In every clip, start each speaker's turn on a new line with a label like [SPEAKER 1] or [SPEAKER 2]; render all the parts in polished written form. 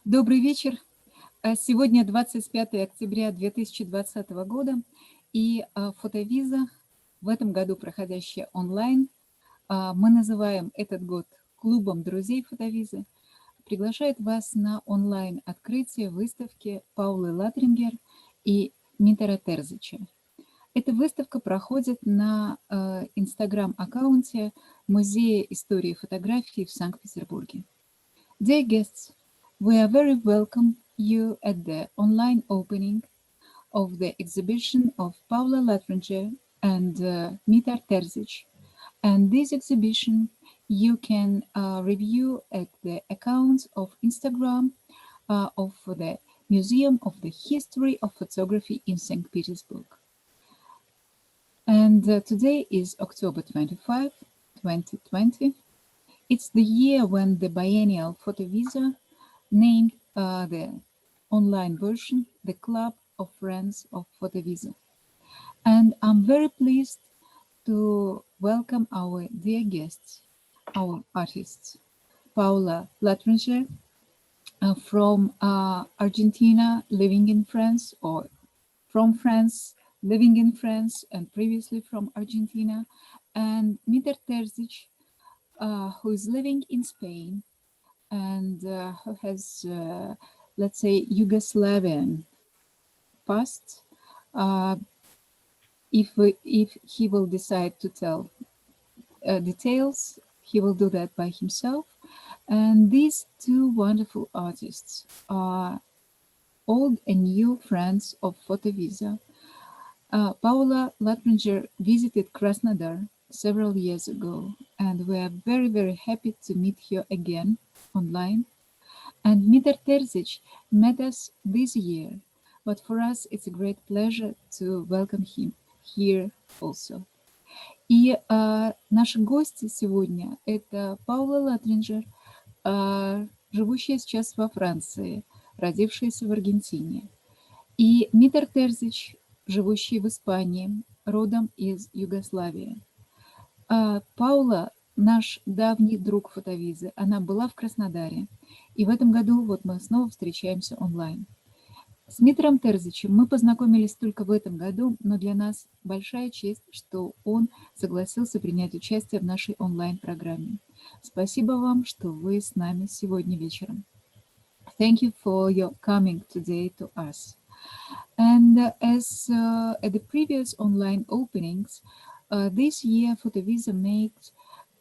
[SPEAKER 1] Добрый вечер. Сегодня 25 октября 2020 года, и фотовиза, в этом году проходящая онлайн, мы называем этот год клубом друзей фотовизы, приглашает вас на онлайн-открытие выставки Паулы Латрингер и Митера Терзича. Эта выставка проходит на инстаграм-аккаунте Музея истории и фотографии в Санкт-Петербурге. Dear guests, we are very welcome you at the online opening of the exhibition of Paula Latringer and Mitar Terzic. And this exhibition you can review at the accounts of Instagram of the Museum of the History of Photography in St. Petersburg. And today is October 25, 2020. It's the year when the biennial Fotovisa named the online version the Club of Friends of Fotovisa. And I'm very pleased to welcome our dear guests, our artists, Paula Latringer from Argentina, living in France, or from France, living in France, and previously from Argentina, and Mitar Terzic, who is living in Spain and who has, let's say, Yugoslavian past. If he will decide to tell details, he will do that by himself. And these two wonderful artists are old and new friends of Fotovisa. Paula Latringer visited Krasnodar several years ago, and we are very, very happy to meet her again online. And Mitar Terzic met us this year, but for us it's a great pleasure to welcome him here also. И наши гости сегодня — это Паула Латринджер, живущая сейчас во Франции, родившаяся в Аргентине, и Митар Терзич, живущий в Испании, родом из Югославии. Паула — наш давний друг фотовизы. Она была в Краснодаре. И в этом году вот мы снова встречаемся онлайн. С Митером Терзичем мы познакомились только в этом году, но для нас большая честь, что он согласился принять участие в нашей онлайн-программе. Спасибо вам, что вы с нами сегодня вечером. Thank you for your coming today to us. And as at the previous online openings, this year Fotovisa made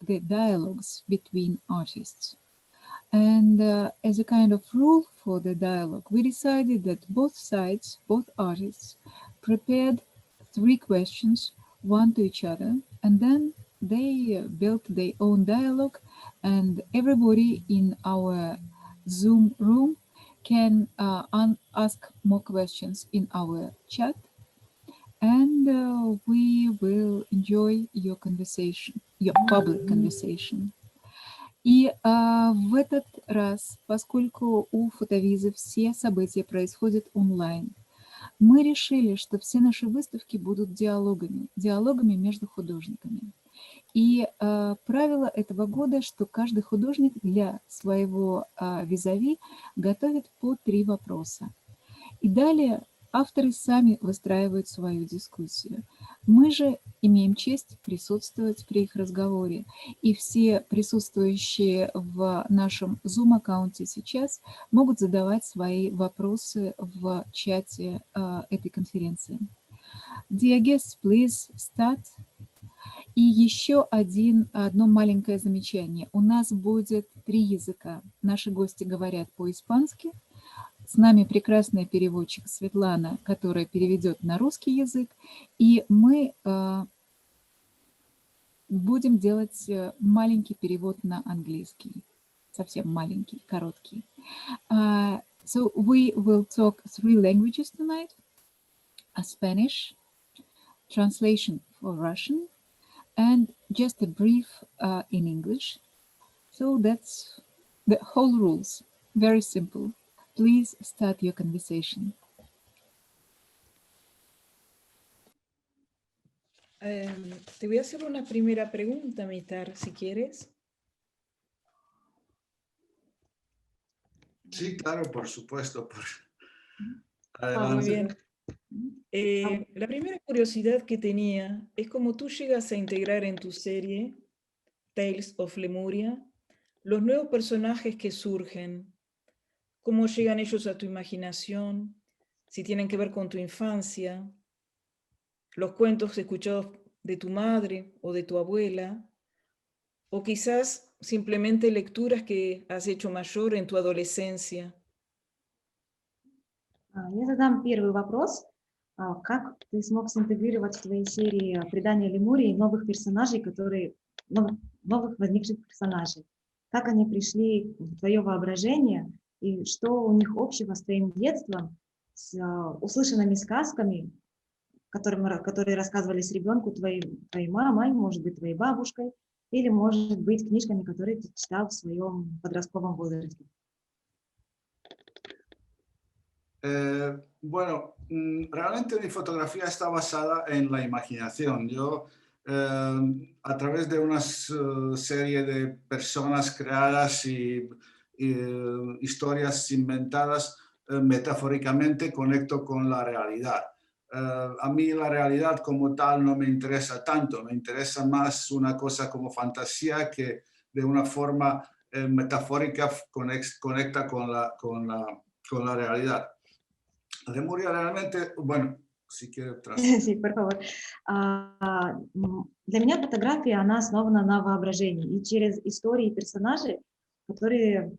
[SPEAKER 1] the dialogues between artists. And as a kind of rule for the dialogue, we decided that both sides, both artists, prepared 3 questions, one to each other, and then they built their own dialogue, and everybody in our Zoom room can ask more questions in our chat, and we will enjoy your conversation, your public conversation. И в этот раз, поскольку у Фотовизы все события происходят онлайн, мы решили, что все наши выставки будут диалогами между художниками. И правило этого года, что каждый художник для своего визави готовит по 3 вопроса. И далее авторы сами выстраивают свою дискуссию. Мы же имеем честь присутствовать при их разговоре. И все присутствующие в нашем Zoom-аккаунте сейчас могут задавать свои вопросы в чате этой конференции. Dear guests, please start. И еще одно маленькое замечание. У нас будет 3 языка. Наши гости говорят по-испански. С нами прекрасная переводчик Светлана, которая переведет на русский язык. И мы будем делать маленький перевод на английский. Совсем маленький, короткий. So we will talk 3 languages tonight. Spanish, translation for Russian, and just a brief in English. So that's the whole rules. Very simple. Please start your conversation.
[SPEAKER 2] Te voy a hacer una primera pregunta, Mitar, si quieres.
[SPEAKER 3] Sí, claro, por supuesto.
[SPEAKER 2] Muy
[SPEAKER 3] Adelante.
[SPEAKER 2] bien. La primera curiosidad que tenía es cómo tú llegas a integrar en tu serie Tales of Lemuria los nuevos personajes que surgen, cómo llegan ellos a tu imaginación, si tienen que ver con tu infancia, los cuentos escuchados de tu madre o de tu abuela, o quizás simplemente lecturas que has hecho mayor en tu adolescencia.
[SPEAKER 4] Я задам первый вопрос. Как ты смог синтегрировать в твоей серии «Предания Лемурии» новых персонажей, новых возникших персонажей? Как они пришли в твое воображение и что у них общего с твоим детством, с услышанными сказками, которые рассказывались ребенку твоей мамой, может быть, твоей бабушкой, или, может быть, книжками, которые ты читал в своем подростковом возрасте?
[SPEAKER 3] Bueno, realmente mi fotografía está basada en la imaginación. Yo, a través de una serie de personas creadas y historias inventadas, metafóricamente conecto con la realidad. A mí la realidad como tal no me interesa tanto, me interesa más una cosa como fantasía que de una forma metafórica conecta con la realidad. Lemuria realmente, bueno, si quiere
[SPEAKER 4] Sí, por favor. Для меня фотография, она основана на воображении и через истории персонажей, которые,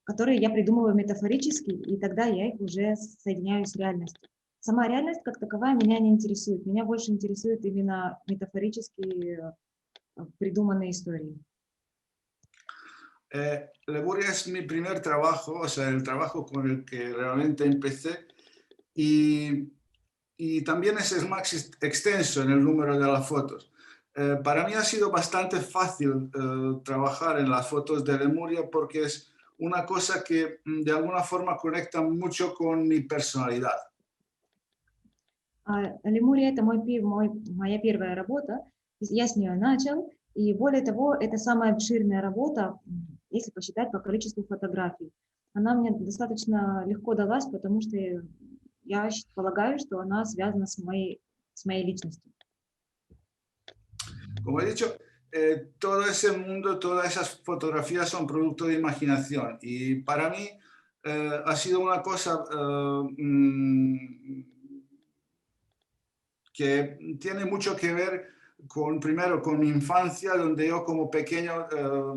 [SPEAKER 4] которые я придумываю метафорически, и тогда я их уже соединяю с реальностью. Сама реальность как таковая меня не интересует. Меня больше интересуют именно метафорически придуманные истории.
[SPEAKER 3] Lemuria es mi primer trabajo, o sea, el trabajo con el que realmente empecé y también es el más extenso en el número de las fotos. Para mí ha sido bastante fácil trabajar en las fotos de Lemuria porque es una cosa que de alguna forma conecta mucho con mi personalidad.
[SPEAKER 4] Лемурия — это моя первая работа, я с нее начал, и более того, это самая обширная работа, если посчитать по количеству фотографий. Она мне достаточно легко далась, потому что я полагаю, что она связана с моей личностью.
[SPEAKER 3] Como he dicho, todo ese mundo, todas esas fotografías son producto de imaginación y para mí ha sido una cosa que tiene mucho que ver primero con mi infancia, donde yo como pequeño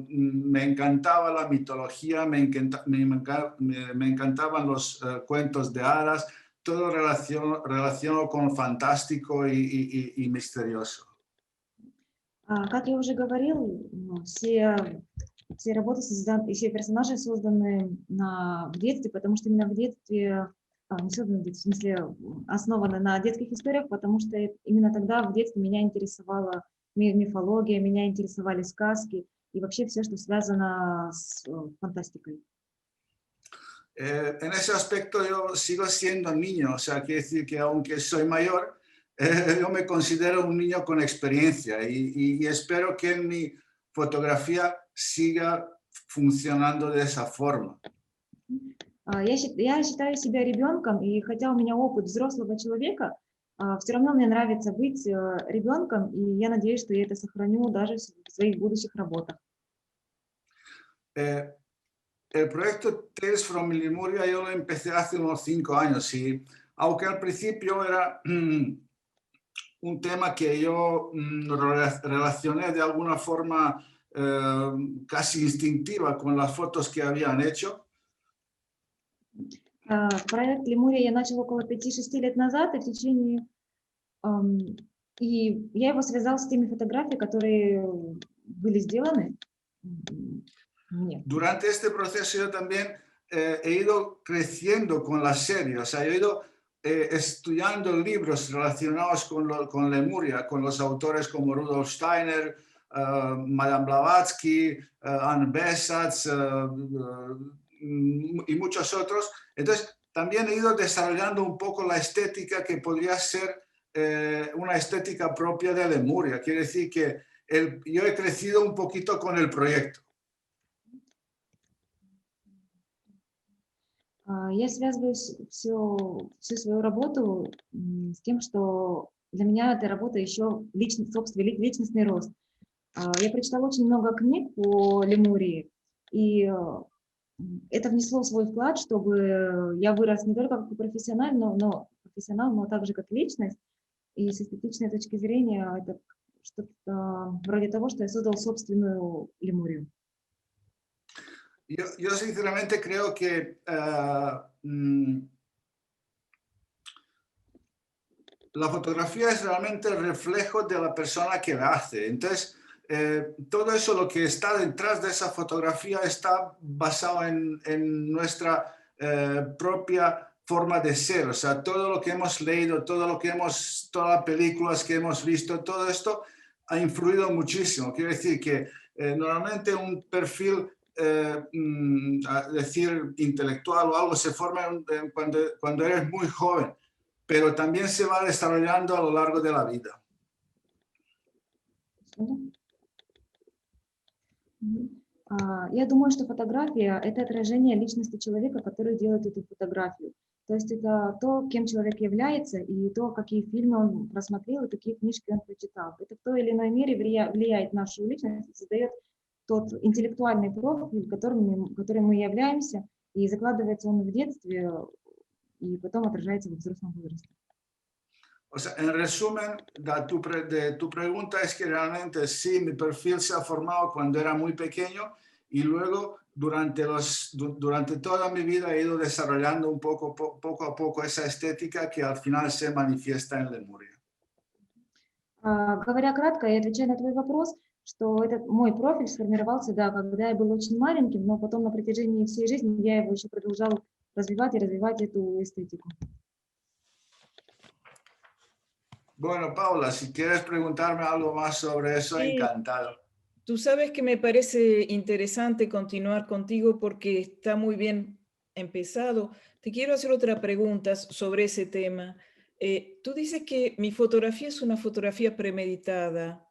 [SPEAKER 3] me encantaba la mitología, me encantaban los cuentos de hadas, todo relacionado con fantástico y misterioso.
[SPEAKER 4] Как я уже говорил, все работы созданы, все персонажи созданы в детстве, потому что именно в детстве, не созданы в детстве, в смысле, основаны на детских историях, потому что именно тогда в детстве меня интересовала мифология, меня интересовали сказки и вообще все, что связано с фантастикой.
[SPEAKER 3] En ese aspecto yo sigo siendo niño, o sea, quiere decir que aunque soy mayor, yo me considero un niño con experiencia y espero que mi fotografía siga funcionando de esa forma.
[SPEAKER 4] Я считаю себя ребенком, и хотя у меня опыт взрослого человека, все равно мне нравится быть ребенком, и я надеюсь, что я это сохраню даже в своих будущих работах.
[SPEAKER 3] El proyecto Tales from Lemuria yo lo empecé hace unos 5 años y aunque al principio era un tema que yo relacioné de alguna forma casi instintiva con las fotos que habían hecho.
[SPEAKER 4] Проект Лемурия я начал около 5-6 лет назад, и в течение и я его связал с теми фотографиями, которые были сделаны. Нет.
[SPEAKER 3] Durante este proceso yo también he ido creciendo con la serie, o sea, yo he ido estudiando libros relacionados con Lemuria, con los autores como Rudolf Steiner, Madame Blavatsky, Anne Besant y muchos otros. Entonces, también he ido desarrollando un poco la estética que podría ser una estética propia de Lemuria. Quiere decir que yo he crecido un poquito con el proyecto.
[SPEAKER 4] Я связываю всю свою работу с тем, что для меня эта работа еще собственный личностный рост. Я прочитала очень много книг по Лемурии, и это внесло свой вклад, чтобы я вырос не только как профессионал, но также как личность. И с эстетичной точки зрения это что-то вроде того, что я создал собственную Лемурию.
[SPEAKER 3] Yo sinceramente creo que la fotografía es realmente el reflejo de la persona que la hace. Entonces, todo eso, lo que está detrás de esa fotografía, está basado en nuestra propia forma de ser. O sea, todo lo que hemos leído, todas las películas que hemos visto, todo esto ha influido muchísimo. Quiero decir que normalmente un perfil decir intelectual o algo se forma cuando eres muy joven, pero también se va desarrollando a lo largo de la vida.
[SPEAKER 4] Я думаю, что фотография – это отражение личности человека, который делает эту фотографию. То есть это то, кем человек является, и то, какие фильмы он просмотрел, и какие книжки он прочитал. Это в той или иной мере влияет на нашу личность, создает тот интеллектуальный профиль, которым мы являемся, и закладывается он в детстве, и потом отражается в взрослом возрасте.
[SPEAKER 3] O sea, en resumen, de tu pregunta es que realmente sí, mi perfil se ha formado cuando era muy pequeño y luego durante toda mi vida he ido desarrollando poco a poco esa estética que al final se manifiesta en Lemuria.
[SPEAKER 4] Говоря кратко и отвечая на твой вопрос, что этот мой профиль сформировался, да, когда я был очень маленьким, но потом на протяжении всей жизни я его еще продолжал развивать и развивать эту эстетику.
[SPEAKER 3] Bueno, Paula, si quieres preguntarme algo más sobre eso,
[SPEAKER 2] Sí.
[SPEAKER 3] encantado.
[SPEAKER 2] Tú sabes que me parece interesante continuar contigo porque está muy bien empezado. Te quiero hacer otra pregunta sobre ese tema. Tú dices que mi fotografía es una fotografía premeditada,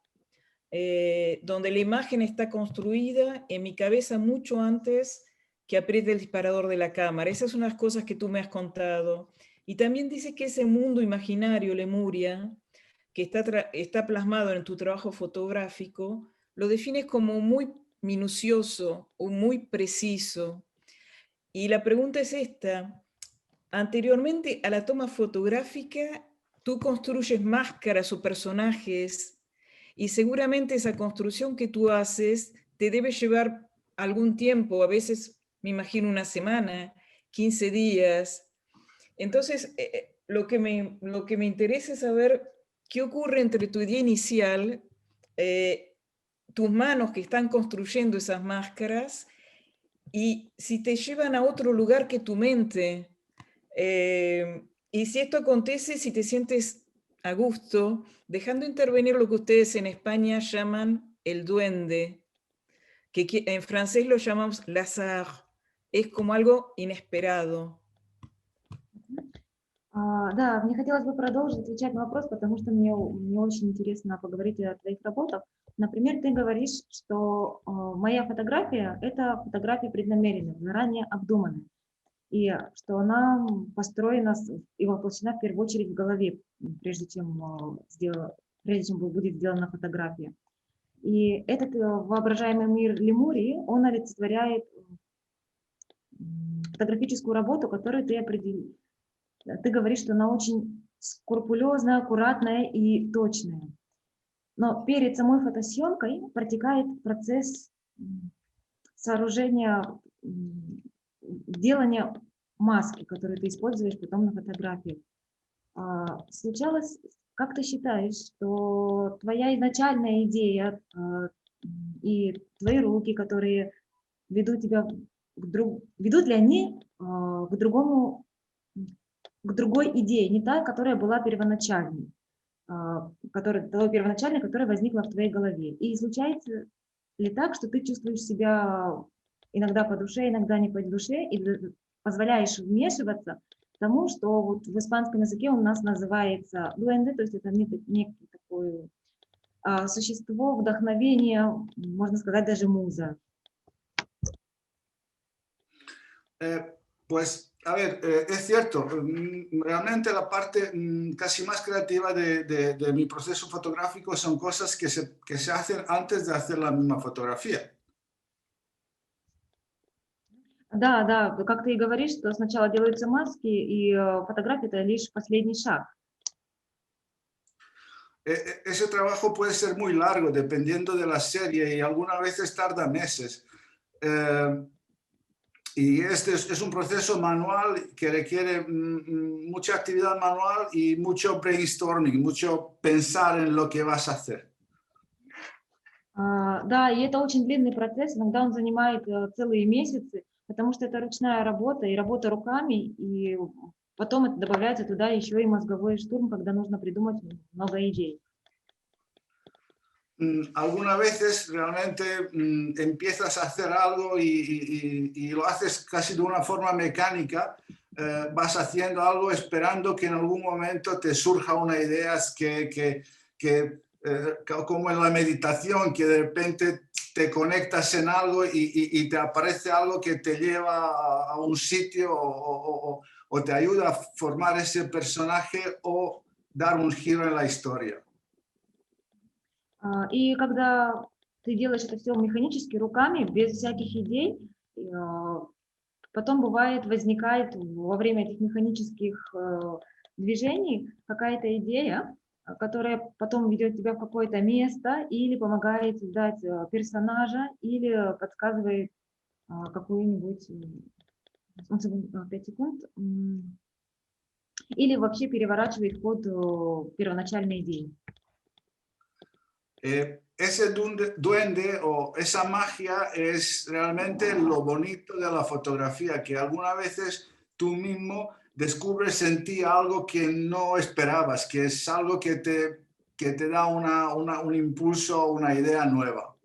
[SPEAKER 2] donde la imagen está construida en mi cabeza mucho antes que apriete el disparador de la cámara. Esas son las cosas que tú me has contado. Y también dices que ese mundo imaginario, Lemuria, que está plasmado en tu trabajo fotográfico, lo defines como muy minucioso o muy preciso. Y la pregunta es esta. Anteriormente a la toma fotográfica, tú construyes máscaras o personajes y seguramente esa construcción que tú haces te debe llevar algún tiempo, a veces me imagino una semana, 15 días. Entonces, lo que me interesa es saber qué ocurre entre tu idea inicial, tus manos que están construyendo esas máscaras, y si te llevan a otro lugar que tu mente. Y si esto acontece, si te sientes a gusto, dejando intervenir lo que ustedes en España llaman el duende, que en francés lo llamamos l'hasard, es como algo inesperado.
[SPEAKER 4] Да, мне хотелось бы продолжить отвечать на вопрос, потому что мне очень интересно поговорить о твоих работах. Например, ты говоришь, что моя фотография – это фотография преднамеренная, заранее обдуманная, и что она построена и воплощена в первую очередь в голове, прежде чем будет сделана фотография. И этот воображаемый мир Лемурии, он олицетворяет фотографическую работу, которую ты определил. Ты говоришь, что она очень скрупулезная, аккуратная и точная. Но перед самой фотосъемкой протекает процесс сооружения, делания маски, которую ты используешь потом на фотографии. Случалось, как ты считаешь, что твоя изначальная идея и твои руки, которые ведут тебя ведут ли они к другой идее, не та, которая была первоначальной, которая возникла в твоей голове. И случается ли так, что ты чувствуешь себя иногда по душе, иногда не по душе, и позволяешь вмешиваться тому, что вот в испанском языке у нас называется duende, то есть это некое такое существо, вдохновение, можно сказать, даже муза.
[SPEAKER 3] Pues A ver, es cierto, realmente la parte casi más creativa de mi proceso fotográfico son cosas que se hacen antes de hacer la misma fotografía.
[SPEAKER 4] Да, да, как ты и говоришь, что сначала делаются маски, и фотография — это лишь последний шаг.
[SPEAKER 3] Ese trabajo puede ser muy largo dependiendo de la serie y algunas veces tarda meses. Y este es un proceso manual que requiere mucha actividad manual y mucho brainstorming, mucho pensar en lo que vas a hacer.
[SPEAKER 4] Да, и это очень длинный процесс, иногда он занимает целые месяцы, потому что это ручная работа и работа руками, и потом это добавляется туда еще и мозговой штурм, когда нужно придумать много идей.
[SPEAKER 3] Algunas veces realmente empiezas a hacer algo y lo haces casi de una forma mecánica, vas haciendo algo esperando que en algún momento te surja una idea como en la meditación, que de repente te conectas en algo y te aparece algo que te lleva a un sitio o te ayuda a formar ese personaje o dar un giro en la historia.
[SPEAKER 4] И когда ты делаешь это все механически, руками, без всяких идей, потом бывает, возникает во время этих механических движений какая-то идея, которая потом ведет тебя в какое-то место или помогает создать персонажа, или подсказывает какую-нибудь, 5 секунд, или вообще переворачивает ход первоначальной идеи.
[SPEAKER 3] Ese duende o esa magia es realmente lo bonito de la fotografía, que algunas veces tú mismo descubres en ti algo que no esperabas, que es algo que te da un impulso, una idea nueva.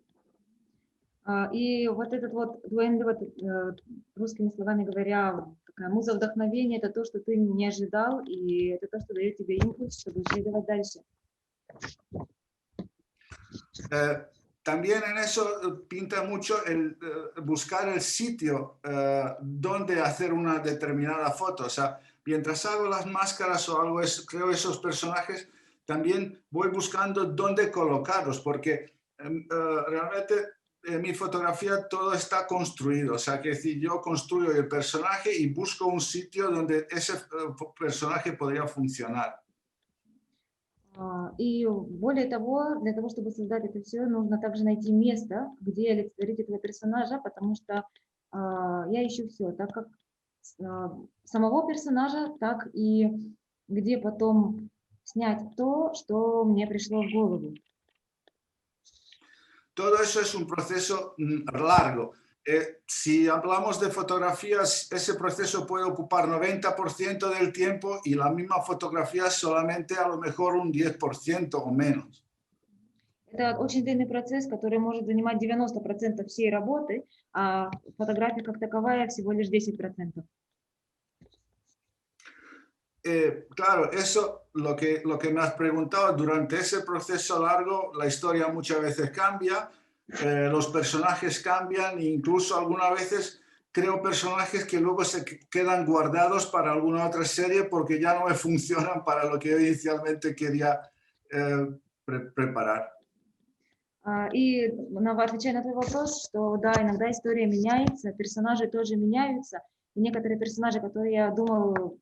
[SPEAKER 4] И вот этот вот дуэнде, вот, русскими словами говоря, такая муза вдохновения — это то, что ты не ожидал, и это то, что дает тебе импульс, чтобы следовать дальше.
[SPEAKER 3] También en eso pinta mucho el buscar el sitio donde hacer una determinada foto. O sea, mientras hago las máscaras o algo, creo esos personajes, también voy buscando dónde colocarlos, porque realmente en mi fotografía todo está construido. O sea, que decir, yo construyo el personaje y busco un sitio donde ese personaje podría funcionar.
[SPEAKER 4] И более того, для того, чтобы создать это все, нужно также найти место, где олицетворить этого персонажа, потому что я ищу все, так как самого персонажа, так и где потом снять то, что мне пришло в голову.
[SPEAKER 3] Todo eso es un proceso largo. Si hablamos de fotografías, ese proceso puede ocupar 90% del tiempo y la misma fotografía solamente a lo mejor un 10% o menos.
[SPEAKER 4] Это очень длинный процесс, который может занимать 90% всей работы, а фотография как таковая всего лишь 10%.
[SPEAKER 3] Claro, eso, lo que me has preguntado, durante ese proceso largo, la historia muchas veces cambia, los personajes cambian, e incluso algunas veces creo personajes que luego se quedan guardados para alguna otra serie porque ya no me funcionan para lo que yo inicialmente quería preparar.
[SPEAKER 4] И отвечая на твой вопрос, что да, иногда история меняется, персонажи тоже меняются, и некоторые персонажи, которые я думала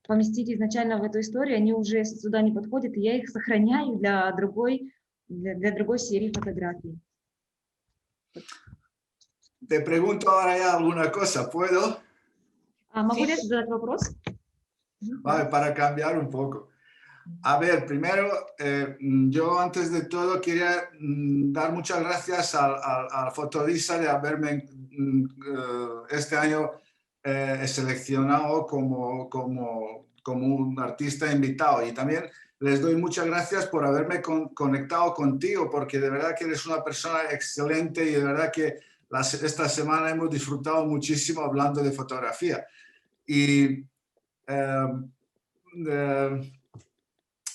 [SPEAKER 4] поместить изначально в эту историю, они уже сюда не подходят, и я их сохраняю для другой серии фотографий.
[SPEAKER 3] Te pregunto ahora ya alguna cosa, ¿puedo?
[SPEAKER 4] Могу ли я задать вопрос?
[SPEAKER 3] Vale, para cambiar un poco. A ver, primero, yo antes de todo quería dar muchas gracias al Fotodisa de haberme este año seleccionado como un artista invitado, y también les doy muchas gracias por haberme conectado contigo, porque de verdad que eres una persona excelente y de verdad que esta semana hemos disfrutado muchísimo hablando de fotografía. Y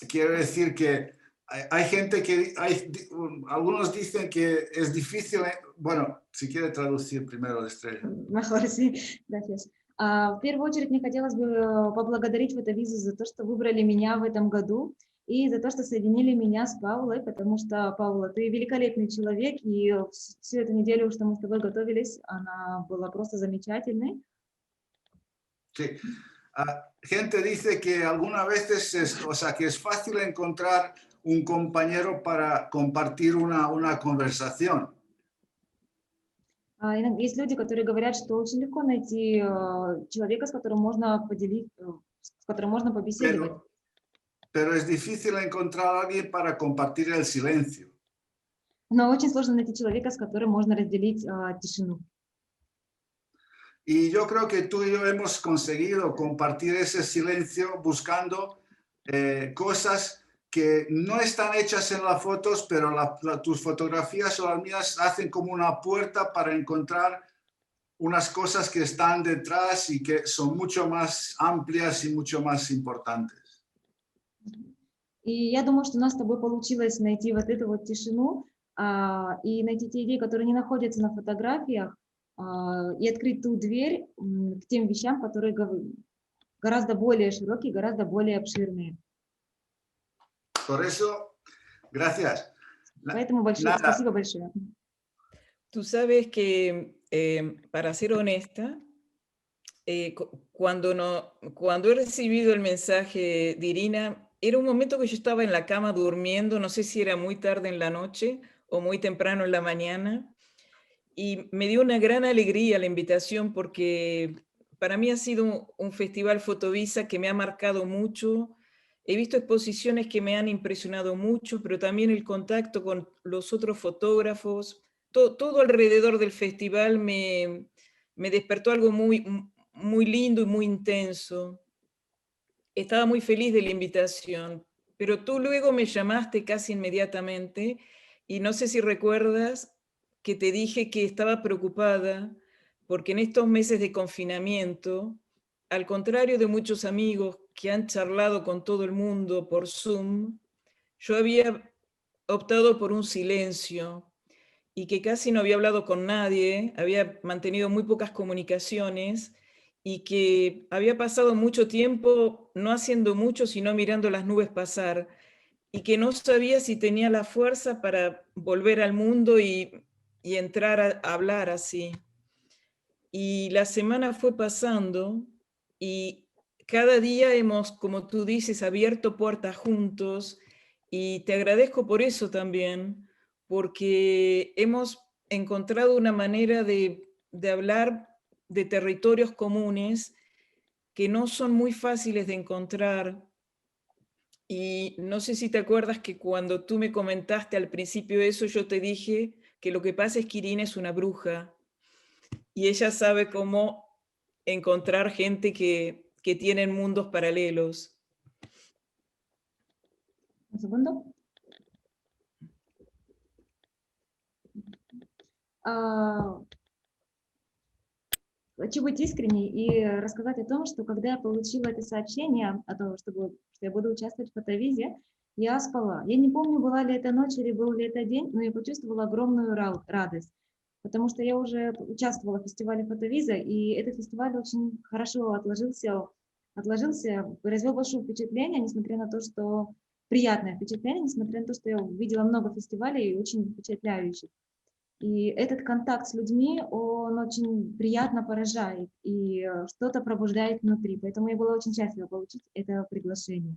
[SPEAKER 3] quiero decir que hay gente que, algunos dicen que es difícil, bueno, si quiere traducir primero, Estrella.
[SPEAKER 4] Mejor sí, gracias. В первую очередь мне хотелось бы поблагодарить Фотовизу за то, что выбрали меня в этом году и за то, что соединили меня с Паулой, потому что, Паула, ты великолепный человек, и всю эту неделю, что мы с тобой готовились, она была просто замечательной.
[SPEAKER 3] Sí. Gente dice que algunas veces o sea, que es fácil encontrar un compañero para compartir una conversación.
[SPEAKER 4] Есть люди, которые говорят, что очень легко найти человека, с которым можно с которым можно побеседовать.
[SPEAKER 3] Pero es difícil encontrar a alguien para compartir el silencio.
[SPEAKER 4] Но очень сложно найти человека, с которым можно разделить тишину.
[SPEAKER 3] Y yo creo que tú y yo hemos conseguido compartir ese silencio buscando cosas que no están hechas en las fotos, pero tus fotografías o las mías hacen como una puerta para encontrar unas cosas que están detrás y que son mucho más amplias y mucho más importantes.
[SPEAKER 4] И я думаю, что у нас с тобой получилось найти вот эту вот тишину и найти те идеи, которые не находятся на фотографиях, и открыть ту дверь к тем вещам, которые гораздо более широкие, гораздо более обширные.
[SPEAKER 3] Por eso, gracias.
[SPEAKER 4] Поэтому спасибо большое.
[SPEAKER 2] Tú sabes que, para ser honesta, cuando he recibido el mensaje de Irina, era un momento que yo estaba en la cama durmiendo, no sé si era muy tarde en la noche o muy temprano en la mañana, y me dio una gran alegría la invitación porque para mí ha sido un festival Fotovisa que me ha marcado mucho. He visto exposiciones que me han impresionado mucho, pero también el contacto con los otros fotógrafos, todo alrededor del festival me despertó algo muy, muy lindo y muy intenso. Estaba muy feliz de la invitación, pero tú luego me llamaste casi inmediatamente y no sé si recuerdas que te dije que estaba preocupada porque en estos meses de confinamiento, al contrario de muchos amigos que han charlado con todo el mundo por Zoom, yo había optado por un silencio y que casi no había hablado con nadie, había mantenido muy pocas comunicaciones y que había pasado mucho tiempo no haciendo mucho, sino mirando las nubes pasar, y que no sabía si tenía la fuerza para volver al mundo y entrar a hablar así. Y la semana fue pasando y cada día hemos, como tú dices, abierto puertas juntos, y te agradezco por eso también, porque hemos encontrado una manera de hablar de territorios comunes que no son muy fáciles de encontrar. Y no sé si te acuerdas que cuando tú me comentaste al principio eso, yo te dije que lo que pasa es que Irina es una bruja y ella sabe cómo encontrar gente que tienen mundos paralelos.
[SPEAKER 4] Un segundo. Хочу быть искренней и рассказать о том, что когда я получила это сообщение о том, что я буду участвовать в фотовизе, я спала. Я не помню, была ли это ночь или был ли это день, но я почувствовала огромную радость, потому что я уже участвовала в фестивале фотовиза, и этот фестиваль очень хорошо отложился, произвел большое впечатление, несмотря на то, что приятное впечатление, несмотря на то, что я увидела много фестивалей очень впечатляющих. И этот контакт с людьми, он очень приятно поражает и что-то пробуждает внутри. Поэтому я была очень счастлива получить это приглашение.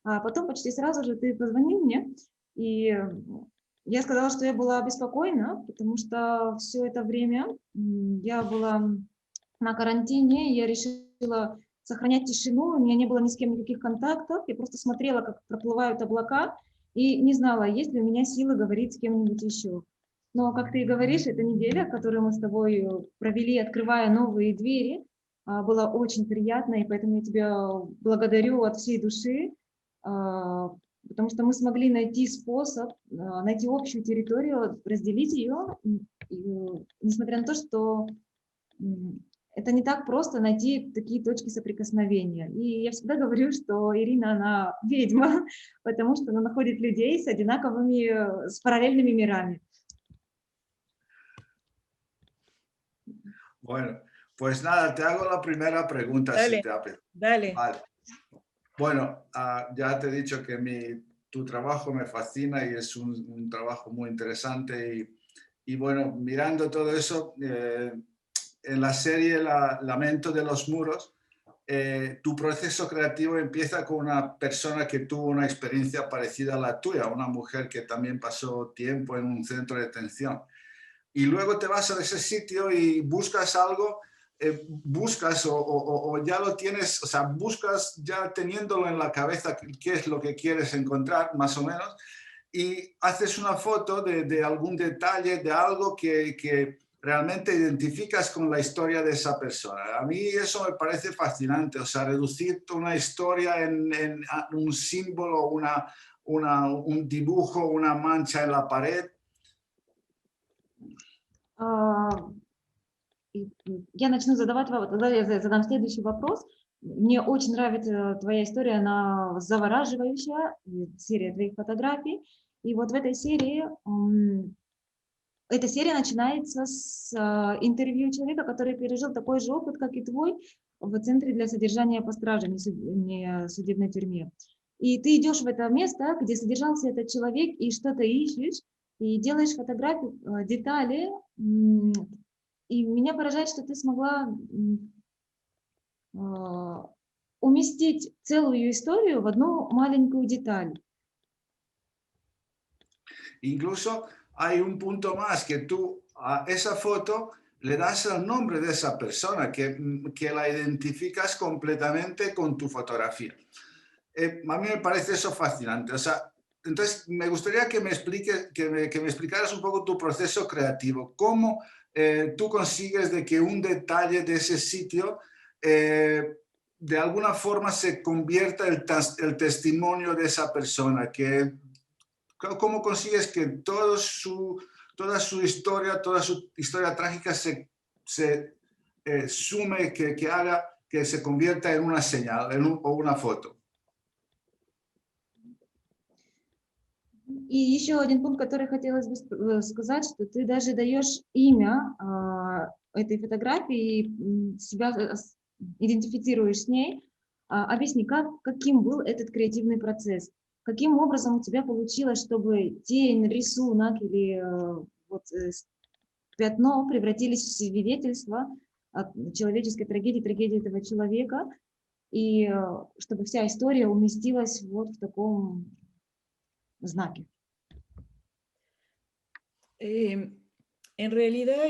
[SPEAKER 4] А потом почти сразу же ты позвонил мне, и я сказала, что я была обеспокоена, потому что все это время я была на карантине, я решила сохранять тишину, у меня не было ни с кем никаких контактов, я просто смотрела, как проплывают облака, и не знала, есть ли у меня силы говорить с кем-нибудь еще. Но, как ты и говоришь, эта неделя, которую мы с тобой провели, открывая новые двери, была очень приятной, и поэтому я тебя благодарю от всей души, потому что мы смогли найти способ, найти общую территорию, разделить ее, несмотря на то, что это не так просто найти такие точки соприкосновения. И я всегда говорю, что Ирина, она ведьма, потому что она находит людей с одинаковыми, с параллельными мирами.
[SPEAKER 3] Bueno, Pues nada, te hago la primera pregunta si
[SPEAKER 2] Dale,
[SPEAKER 3] te apetece.
[SPEAKER 2] dale.
[SPEAKER 3] Vale. Bueno, ya te he dicho que tu trabajo me fascina y es un trabajo muy interesante y bueno, mirando todo eso, en la serie Lamento de los Muros, tu proceso creativo empieza con una persona que tuvo una experiencia parecida a la tuya, una mujer que también pasó tiempo en un centro de detención. Y luego te vas a ese sitio y buscas algo, buscas o ya lo tienes, o sea, buscas ya teniéndolo en la cabeza qué es lo que quieres encontrar, más o menos, y haces una foto de algún detalle, de algo que realmente identificas con la historia de esa persona. A mí eso me parece fascinante, o sea, reducir una historia en un símbolo, un dibujo, una mancha en la pared.
[SPEAKER 4] Я начну задавать, тогда я задам следующий вопрос. Мне очень нравится твоя история, она завораживающая, серия твоих фотографий. И вот в этой серии, эта серия начинается с интервью человека, который пережил такой же опыт, как и твой, в центре для содержания по страже, не судебной тюрьме. И ты идешь в это место, где содержался этот человек, и что-то ищешь, и делаешь фотографии, детали. И меня поражает, что ты смогла уместить целую историю в одну маленькую деталь.
[SPEAKER 3] Incluso hay un punto más, que tú a esa foto le das el nombre de esa persona, que la identificas completamente con tu fotografía. A mí me parece eso fascinante. O sea, entonces me gustaría que me explicaras un poco tu proceso creativo. ¿Cómo tú consigues de que un detalle de ese sitio de alguna forma se convierta el testimonio de esa persona? ¿Cómo consigues que toda su historia trágica se sume, que haga que se convierta en una señal o una foto?
[SPEAKER 4] И еще один пункт, который хотелось бы сказать, что ты даже даешь имя этой фотографии, себя идентифицируешь с ней. Объясни, каким был этот креативный процесс? Каким образом у тебя получилось, чтобы тень, рисунок или пятно превратились в свидетельство человеческой трагедии, трагедии этого человека, и чтобы вся история уместилась вот в таком знаке?
[SPEAKER 2] En realidad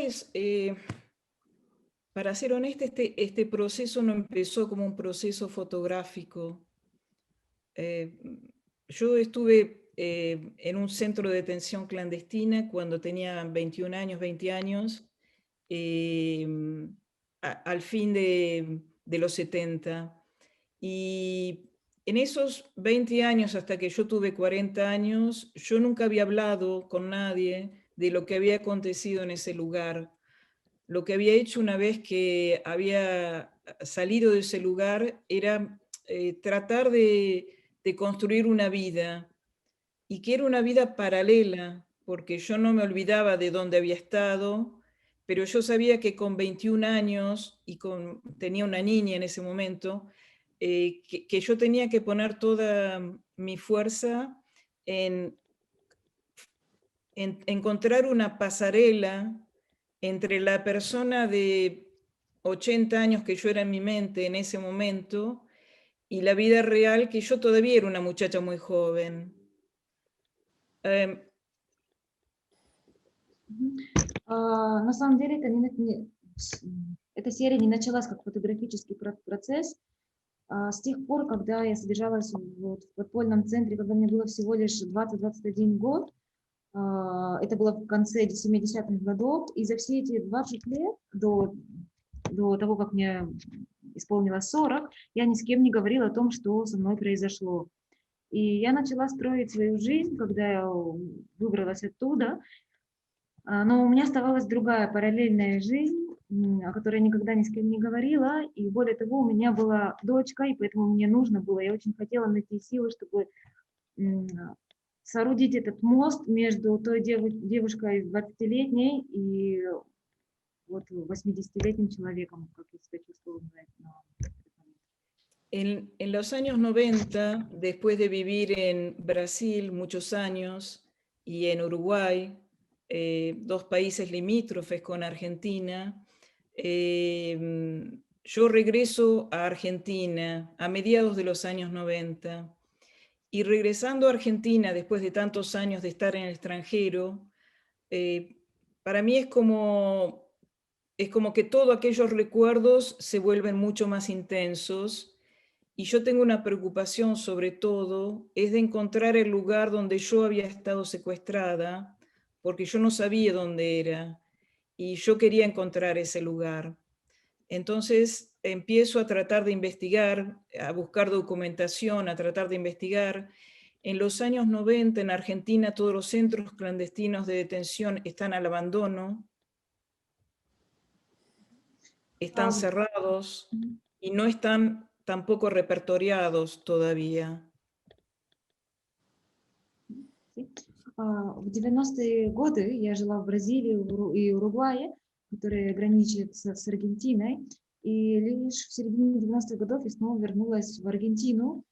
[SPEAKER 2] para ser honesta, este proceso no empezó como un proceso fotográfico. Yo estuve en un centro de detención clandestina cuando tenía 21 años, 20 años, al fin de los 70. Y en esos 20 años, hasta que yo tuve 40 años, yo nunca había hablado con nadie de lo que había acontecido en ese lugar. Lo que había hecho una vez que había salido de ese lugar era tratar de construir una vida, y que era una vida paralela, porque yo no me olvidaba de dónde había estado, pero yo sabía que con 21 años, y tenía una niña en ese momento, que yo tenía que poner toda mi fuerza en encontrar una pasarela entre la persona de 80 años que yo era en mi mente en ese momento y la vida real, que yo todavía era una muchacha muy joven.
[SPEAKER 4] На самом деле эта серия не началась как фотографический процесс. С тех пор, когда я содержалась в подпольном центре, когда мне было всего лишь 20-21 год, это было в конце 70-х годов, и за все эти 20 лет до того, как мне исполнилось 40, я ни с кем не говорила о том, что со мной произошло. И я начала строить свою жизнь, когда я выбралась оттуда, но у меня оставалась другая параллельная жизнь, о которой я никогда ни с кем не говорила, и более того, у меня была дочка, и поэтому мне нужно было, я очень хотела найти силы, чтобы соорудить этот мост между той девушкой 20-летней и вот 80-летним человеком, как я себя чувствовала на этот момент.
[SPEAKER 2] En los años 90, después de vivir en Brasil muchos años y en Uruguay, dos países limítrofes con Argentina, yo regreso a Argentina a mediados de los años 90. Y regresando a Argentina, después de tantos años de estar en el extranjero, para mí es como que todos aquellos recuerdos se vuelven mucho más intensos. Y yo tengo una preocupación sobre todo, es de encontrar el lugar donde yo había estado secuestrada, porque yo no sabía dónde era, y yo quería encontrar ese lugar. Entonces empiezo a tratar de investigar, a buscar documentación, a tratar de investigar. En los años 90 en Argentina todos los centros clandestinos de detención están al abandono, están cerrados y no están tampoco repertoriados todavía.
[SPEAKER 4] В 90-е годы я жила в Бразилии и Уругвае, которые граничат с Аргентиной, и лишь в середине 90-х годов я снова вернулась в Аргентину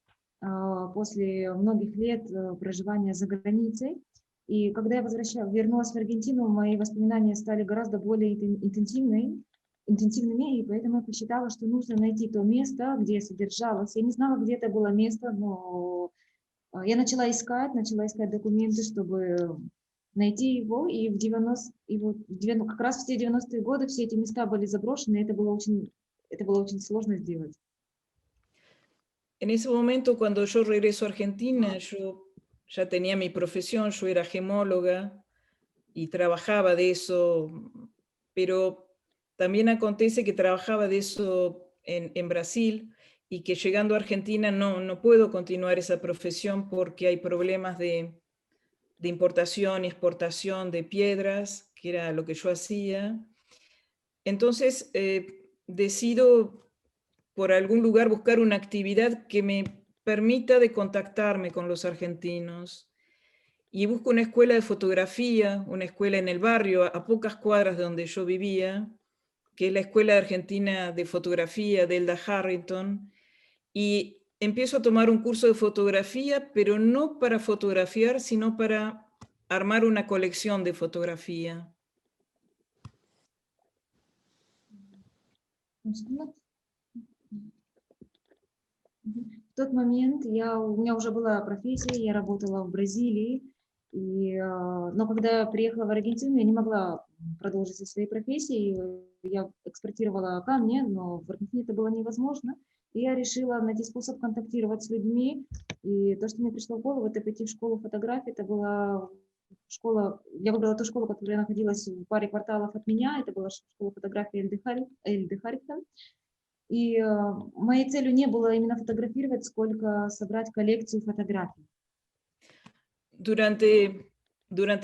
[SPEAKER 4] после многих лет проживания за границей. И когда я вернулась в Аргентину, мои воспоминания стали гораздо более интенсивными, и поэтому я посчитала, что нужно найти то место, где я содержалась. Я не знала, где это было место, но я начала искать документы, чтобы найти его, и как раз в те 90-е годы все эти места были заброшены, и это было очень сложно сделать.
[SPEAKER 2] En ese momento, cuando yo regreso a Argentina, yo ya tenía mi profesión, yo era gemóloga y trabajaba de eso, pero también acontece que trabajaba de eso en Brasil y que llegando a Argentina no puedo continuar esa profesión porque hay problemas de importación y exportación de piedras, que era lo que yo hacía. Entonces decido por algún lugar buscar una actividad que me permita de contactarme con los argentinos. Y busco una escuela de fotografía, una escuela en el barrio, a pocas cuadras de donde yo vivía, que es la Escuela Argentina de Fotografía de Elda Harrington, y empiezo a tomar un curso de fotografía, pero no para fotografiar, sino para armar una colección de fotografía.
[SPEAKER 4] В тот момент у меня уже была профессия, я работала в Бразилии, но когда я приехала в Аргентину, я не могла продолжить со своей профессией. Я экспортировала камни, но в Аргентине это было невозможно. И я решила найти способ контактировать с людьми. И то, что мне пришло в голову, это пойти в школу фотографии. Это была школа, я выбрала ту школу, которая находилась в паре кварталов от меня. Это была школа фотографии Эльды Харрингтон. И моей целью не было именно фотографировать, сколько собрать коллекцию фотографий.
[SPEAKER 2] Durante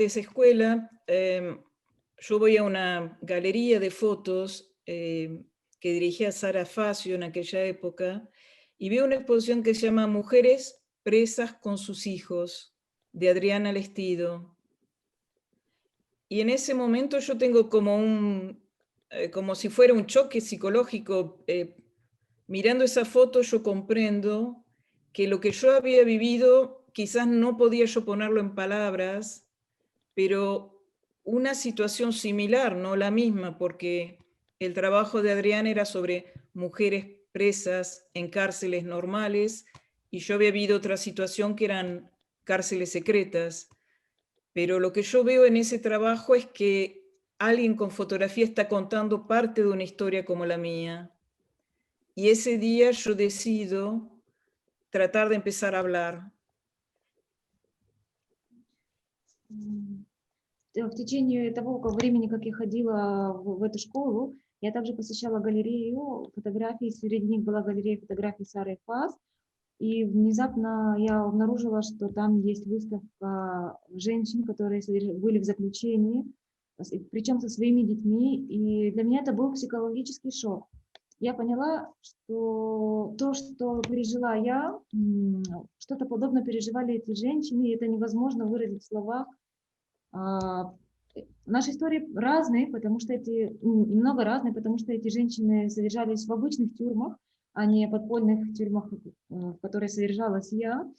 [SPEAKER 2] esa escuela, yo voy a una galería de fotos que dirigía Sara Facio en aquella época, y veo una exposición que se llama Mujeres presas con sus hijos, de Adriana Lestido. Y en ese momento yo tengo como si fuera un choque psicológico. Mirando esa foto yo comprendo que lo que yo había vivido quizás no podía yo ponerlo en palabras, pero una situación similar, no la misma, porque el trabajo de Adriana era sobre mujeres presas en cárceles normales y yo había vivido otra situación que eran cárceles secretas. Pero lo que yo veo en ese trabajo es que alguien con fotografía está contando parte de una historia como la mía. Y ese día yo decido tratar de empezar a hablar.
[SPEAKER 4] В течение того времени, как я ходила в эту школу, я также посещала галерею фотографий. Среди них была галерея фотографий Сары Фас. И внезапно я обнаружила, что там есть выставка женщин, которые были в заключении, причем со своими детьми. И для меня это был психологический шок. Я поняла, что то, что пережила я, что-то подобное переживали эти женщины, и это невозможно выразить в словах. Наши истории разные, потому что немного разные, потому что эти женщины содержались в обычных тюрьмах, а не подпольных тюрьмах, в которой содержалась я.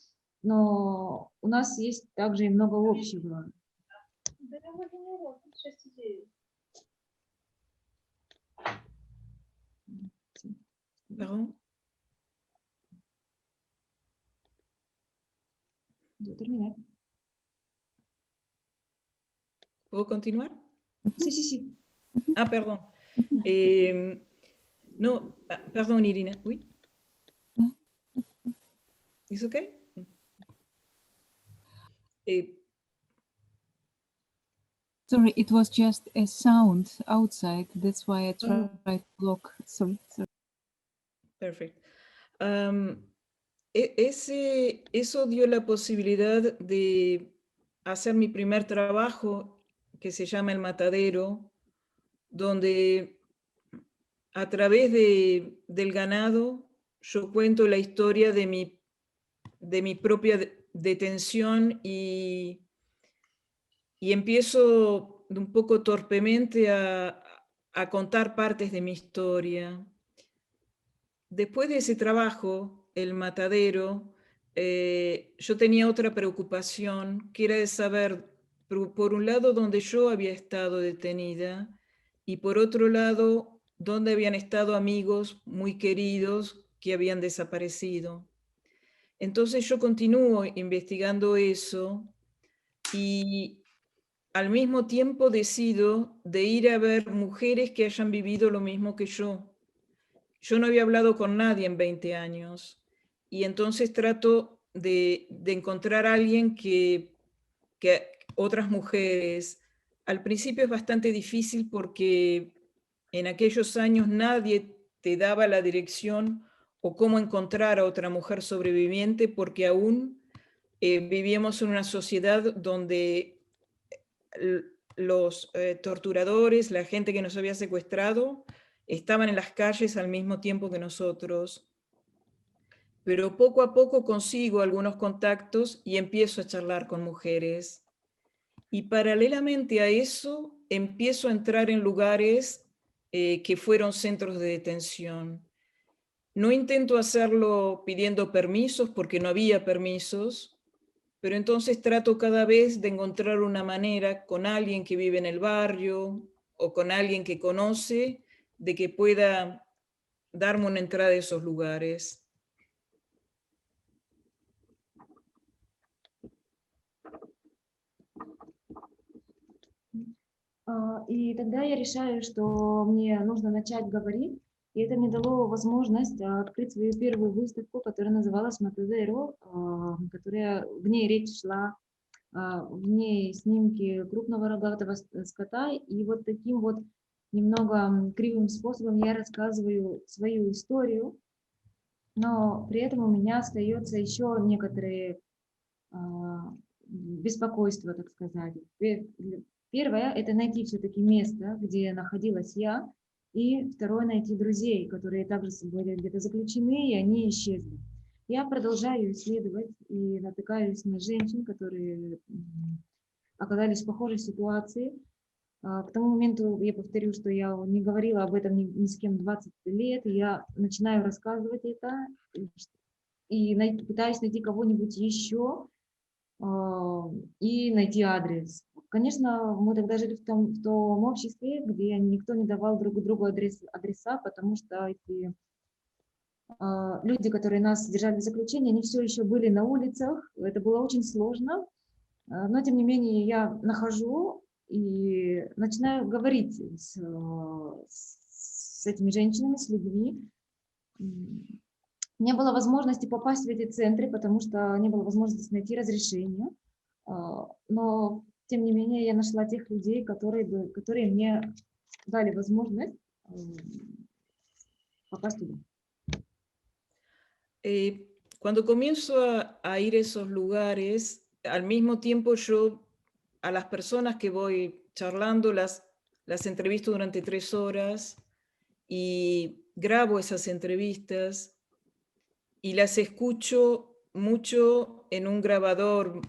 [SPEAKER 4] Но у нас есть также и много общего.
[SPEAKER 2] Pardon?
[SPEAKER 4] Terminar.
[SPEAKER 2] ¿Puedo continuar?
[SPEAKER 4] Sí, sí, sí.
[SPEAKER 2] Ah, perdón. No, perdón, Irina. Oui. ¿Es okay?
[SPEAKER 1] Sorry, it was just a sound outside. That's why I tried to block. Sorry.
[SPEAKER 2] Perfecto. Eso dio la posibilidad de hacer mi primer trabajo, que se llama El Matadero, donde a través del ganado yo cuento la historia de mi propia detención y empiezo un poco torpemente a contar partes de mi historia. Después de ese trabajo, El Matadero, yo tenía otra preocupación, que era de saber, por un lado, dónde yo había estado detenida, y por otro lado, dónde habían estado amigos muy queridos que habían desaparecido. Entonces yo continúo investigando eso y al mismo tiempo decido de ir a ver mujeres que hayan vivido lo mismo que yo. Yo no había hablado con nadie en 20 años y entonces trato de encontrar a alguien que otras mujeres. Al principio es bastante difícil porque en aquellos años nadie te daba la dirección o cómo encontrar a otra mujer sobreviviente, porque aún vivíamos en una sociedad donde los torturadores, la gente que nos había secuestrado, estaban en las calles al mismo tiempo que nosotros. Pero poco a poco consigo algunos contactos y empiezo a charlar con mujeres. Y paralelamente a eso, empiezo a entrar en lugares que fueron centros de detención. No intento hacerlo pidiendo permisos porque no había permisos, pero entonces trato cada vez de encontrar una manera con alguien que vive en el barrio o con alguien que conoce de que pueda darme una entrada a esos lugares.
[SPEAKER 4] И тогда я решаю, что мне нужно начать говорить, и это мне дало возможность открыть свою первую выставку, которая называлась «Матадеро», которая, в ней речь шла, в ней снимки крупного рогатого скота, и вот таким вот немного кривым способом я рассказываю свою историю, но при этом у меня остается еще некоторые беспокойства, так сказать. Первое – это найти все-таки место, где находилась я, и второе – найти друзей, которые также были где-то заключены, и они исчезли. Я продолжаю исследовать и натыкаюсь на женщин, которые оказались в похожей ситуации. К тому моменту, я повторю, что я не говорила об этом ни с кем 20 лет, и я начинаю рассказывать это, и пытаюсь найти кого-нибудь еще, и найти адрес. Конечно, мы тогда жили в том обществе, где никто не давал друг другу адреса, потому что эти люди, которые нас держали в заключении, они все еще были на улицах. Это было очень сложно, но тем не менее я нахожу и начинаю говорить с этими женщинами, с людьми. Не было возможности попасть в эти центры, потому что не было возможности найти разрешение. Но, тем не менее, я нашла тех людей, которые мне dali возможность попасть туда.
[SPEAKER 2] Cuando comienzo a ir a esos lugares, al mismo tiempo yo a las personas que voy charlando las entrevisto durante 3 horas y grabo esas entrevistas y las escucho mucho en un grabador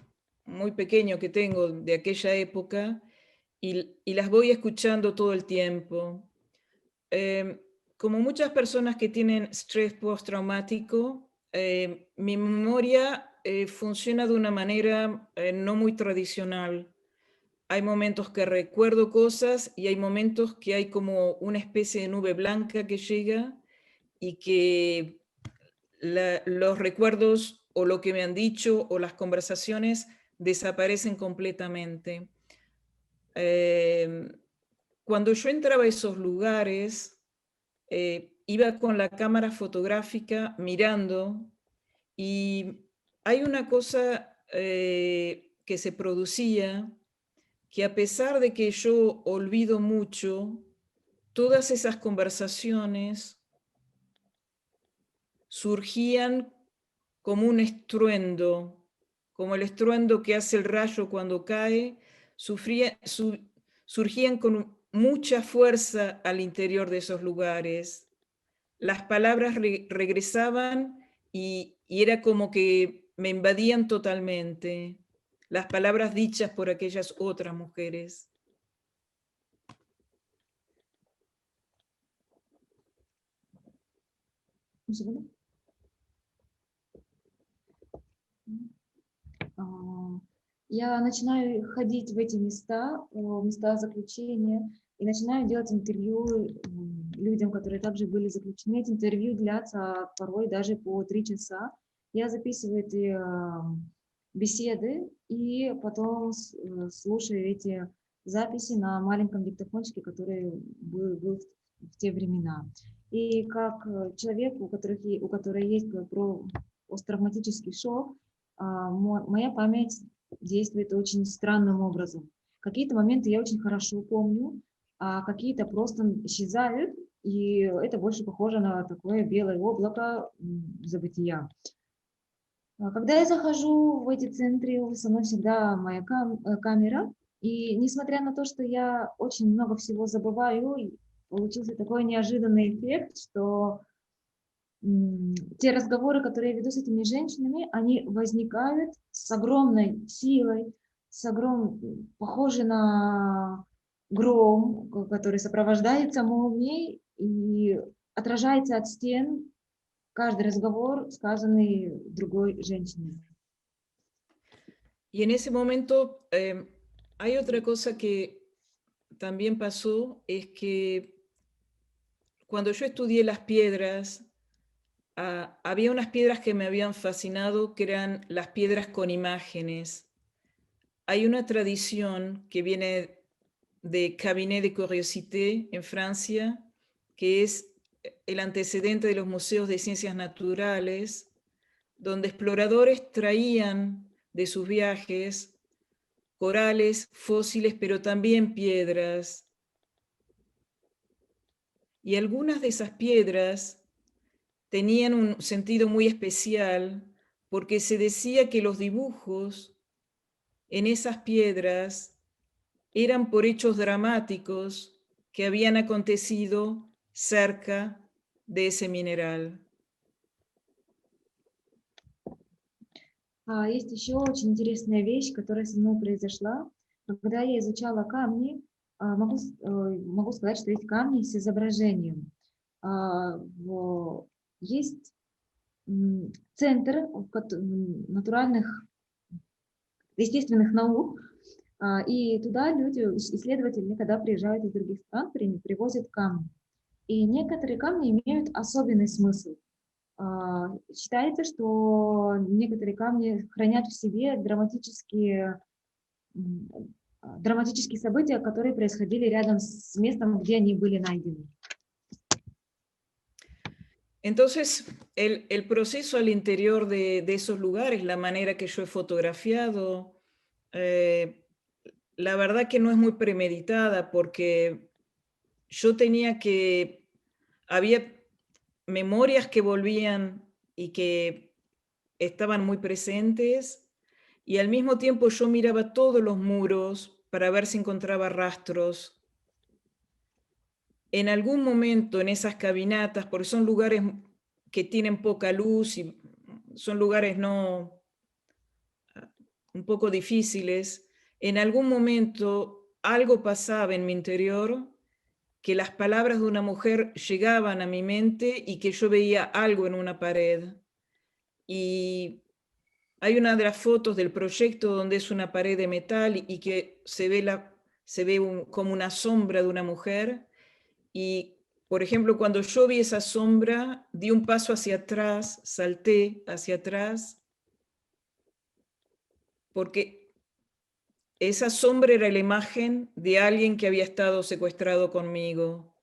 [SPEAKER 2] muy pequeño que tengo de aquella época, y las voy escuchando todo el tiempo. Como muchas personas que tienen estrés postraumático, mi memoria funciona de una manera no muy tradicional. Hay momentos que recuerdo cosas y hay momentos que hay como una especie de nube blanca que llega y que los recuerdos o lo que me han dicho o las conversaciones desaparecen completamente. Cuando yo entraba a esos lugares, iba con la cámara fotográfica mirando y hay una cosa que se producía, que a pesar de que yo olvido mucho, todas esas conversaciones surgían como un estruendo, como el estruendo que hace el rayo cuando cae, surgían con mucha fuerza al interior de esos lugares. Las palabras regresaban y era como que me invadían totalmente, las palabras dichas por aquellas otras mujeres.
[SPEAKER 4] Un segundo. Я начинаю ходить в эти места, места заключения, и начинаю делать интервью людям, которые также были заключены. Эти интервью длятся порой даже по 3 часа. Я записываю эти беседы и потом слушаю эти записи на маленьком диктофончике, который был в те времена. И как человек, у которого есть посттравматический шок, моя память действует очень странным образом. Какие-то моменты я очень хорошо помню, а какие-то просто исчезают, и это больше похоже на такое белое облако забытия. Когда я захожу в эти центры, со мной всегда моя камера, и несмотря на то, что я очень много всего забываю, получился такой неожиданный эффект, что те разговоры, которые я веду с этими женщинами, они возникают с огромной силой, похожи на гром, который сопровождается молнией и отражается от стен каждый разговор, сказанный другой женщиной.
[SPEAKER 2] Y en ese momento hay otra cosa que también pasó, es que cuando yo estudié las piedras, había unas piedras que me habían fascinado, que eran las piedras con imágenes. Hay una tradición que viene de Cabinet de Curiosité en Francia, que es el antecedente de los museos de ciencias naturales, donde exploradores traían de sus viajes corales, fósiles, pero también piedras. Y algunas de esas piedras tenían un sentido muy especial porque se decía que los dibujos en esas piedras eran por hechos dramáticos que habían acontecido cerca de ese mineral.
[SPEAKER 4] Есть еще очень интересная вещь, которая со мной произошла. Когда я изучала камни, могу сказать, что есть камни с изображением. Есть центр натуральных, естественных наук, и туда люди, исследователи, когда приезжают из других стран, привозят камни. И некоторые камни имеют особенный смысл. Считается, что некоторые камни хранят в себе драматические события, которые происходили рядом с местом, где они были найдены.
[SPEAKER 2] Entonces, el proceso al interior de esos lugares, la manera que yo he fotografiado, la verdad que no es muy premeditada porque yo había memorias que volvían y que estaban muy presentes, y al mismo tiempo yo miraba todos los muros para ver si encontraba rastros. En algún momento en esas caminatas, porque son lugares que tienen poca luz y son lugares un poco difíciles, en algún momento algo pasaba en mi interior, que las palabras de una mujer llegaban a mi mente y que yo veía algo en una pared. Y hay una de las fotos del proyecto donde es una pared de metal y que se ve como una sombra de una mujer. Y, por ejemplo, cuando yo vi esa sombra, di un paso hacia atrás, salté hacia atrás, porque esa sombra era la imagen de alguien que había estado secuestrado conmigo.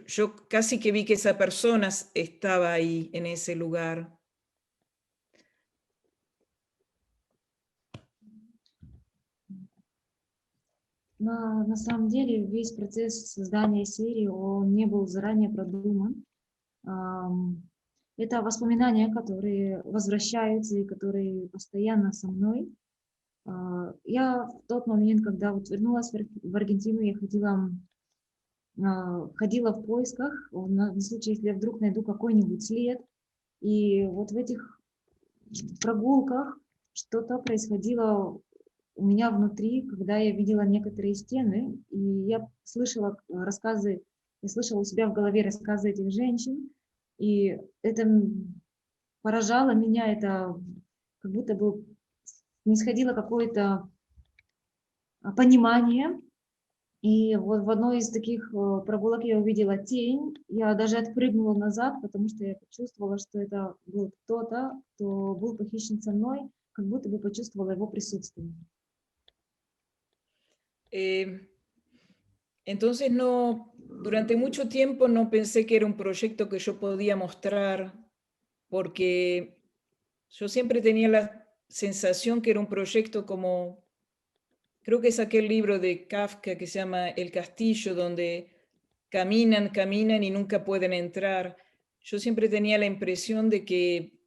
[SPEAKER 2] Yo casi que vi que esa persona estaba ahí, en ese lugar.
[SPEAKER 4] На самом деле весь процесс создания серии, он не был заранее продуман. Это воспоминания, которые возвращаются и которые постоянно со мной. Я в тот момент, когда вот вернулась в Аргентину, я ходила в поисках, на случай, если я вдруг найду какой-нибудь след. И вот в этих прогулках что-то происходило у меня внутри, когда я видела некоторые стены, и я слышала рассказы, я слышала у себя в голове рассказы этих женщин, и это поражало меня, это как будто бы снисходило какое-то понимание. И вот в одной из таких прогулок я увидела тень, я даже отпрыгнула назад, потому что я почувствовала, что это был кто-то, кто был похищен со мной, как будто бы почувствовала его присутствие.
[SPEAKER 2] Entonces durante mucho tiempo no pensé que era un proyecto que yo podía mostrar, porque yo siempre tenía la sensación que era un proyecto como, creo que es aquel libro de Kafka que se llama El Castillo, donde caminan y nunca pueden entrar. Yo siempre tenía la impresión de que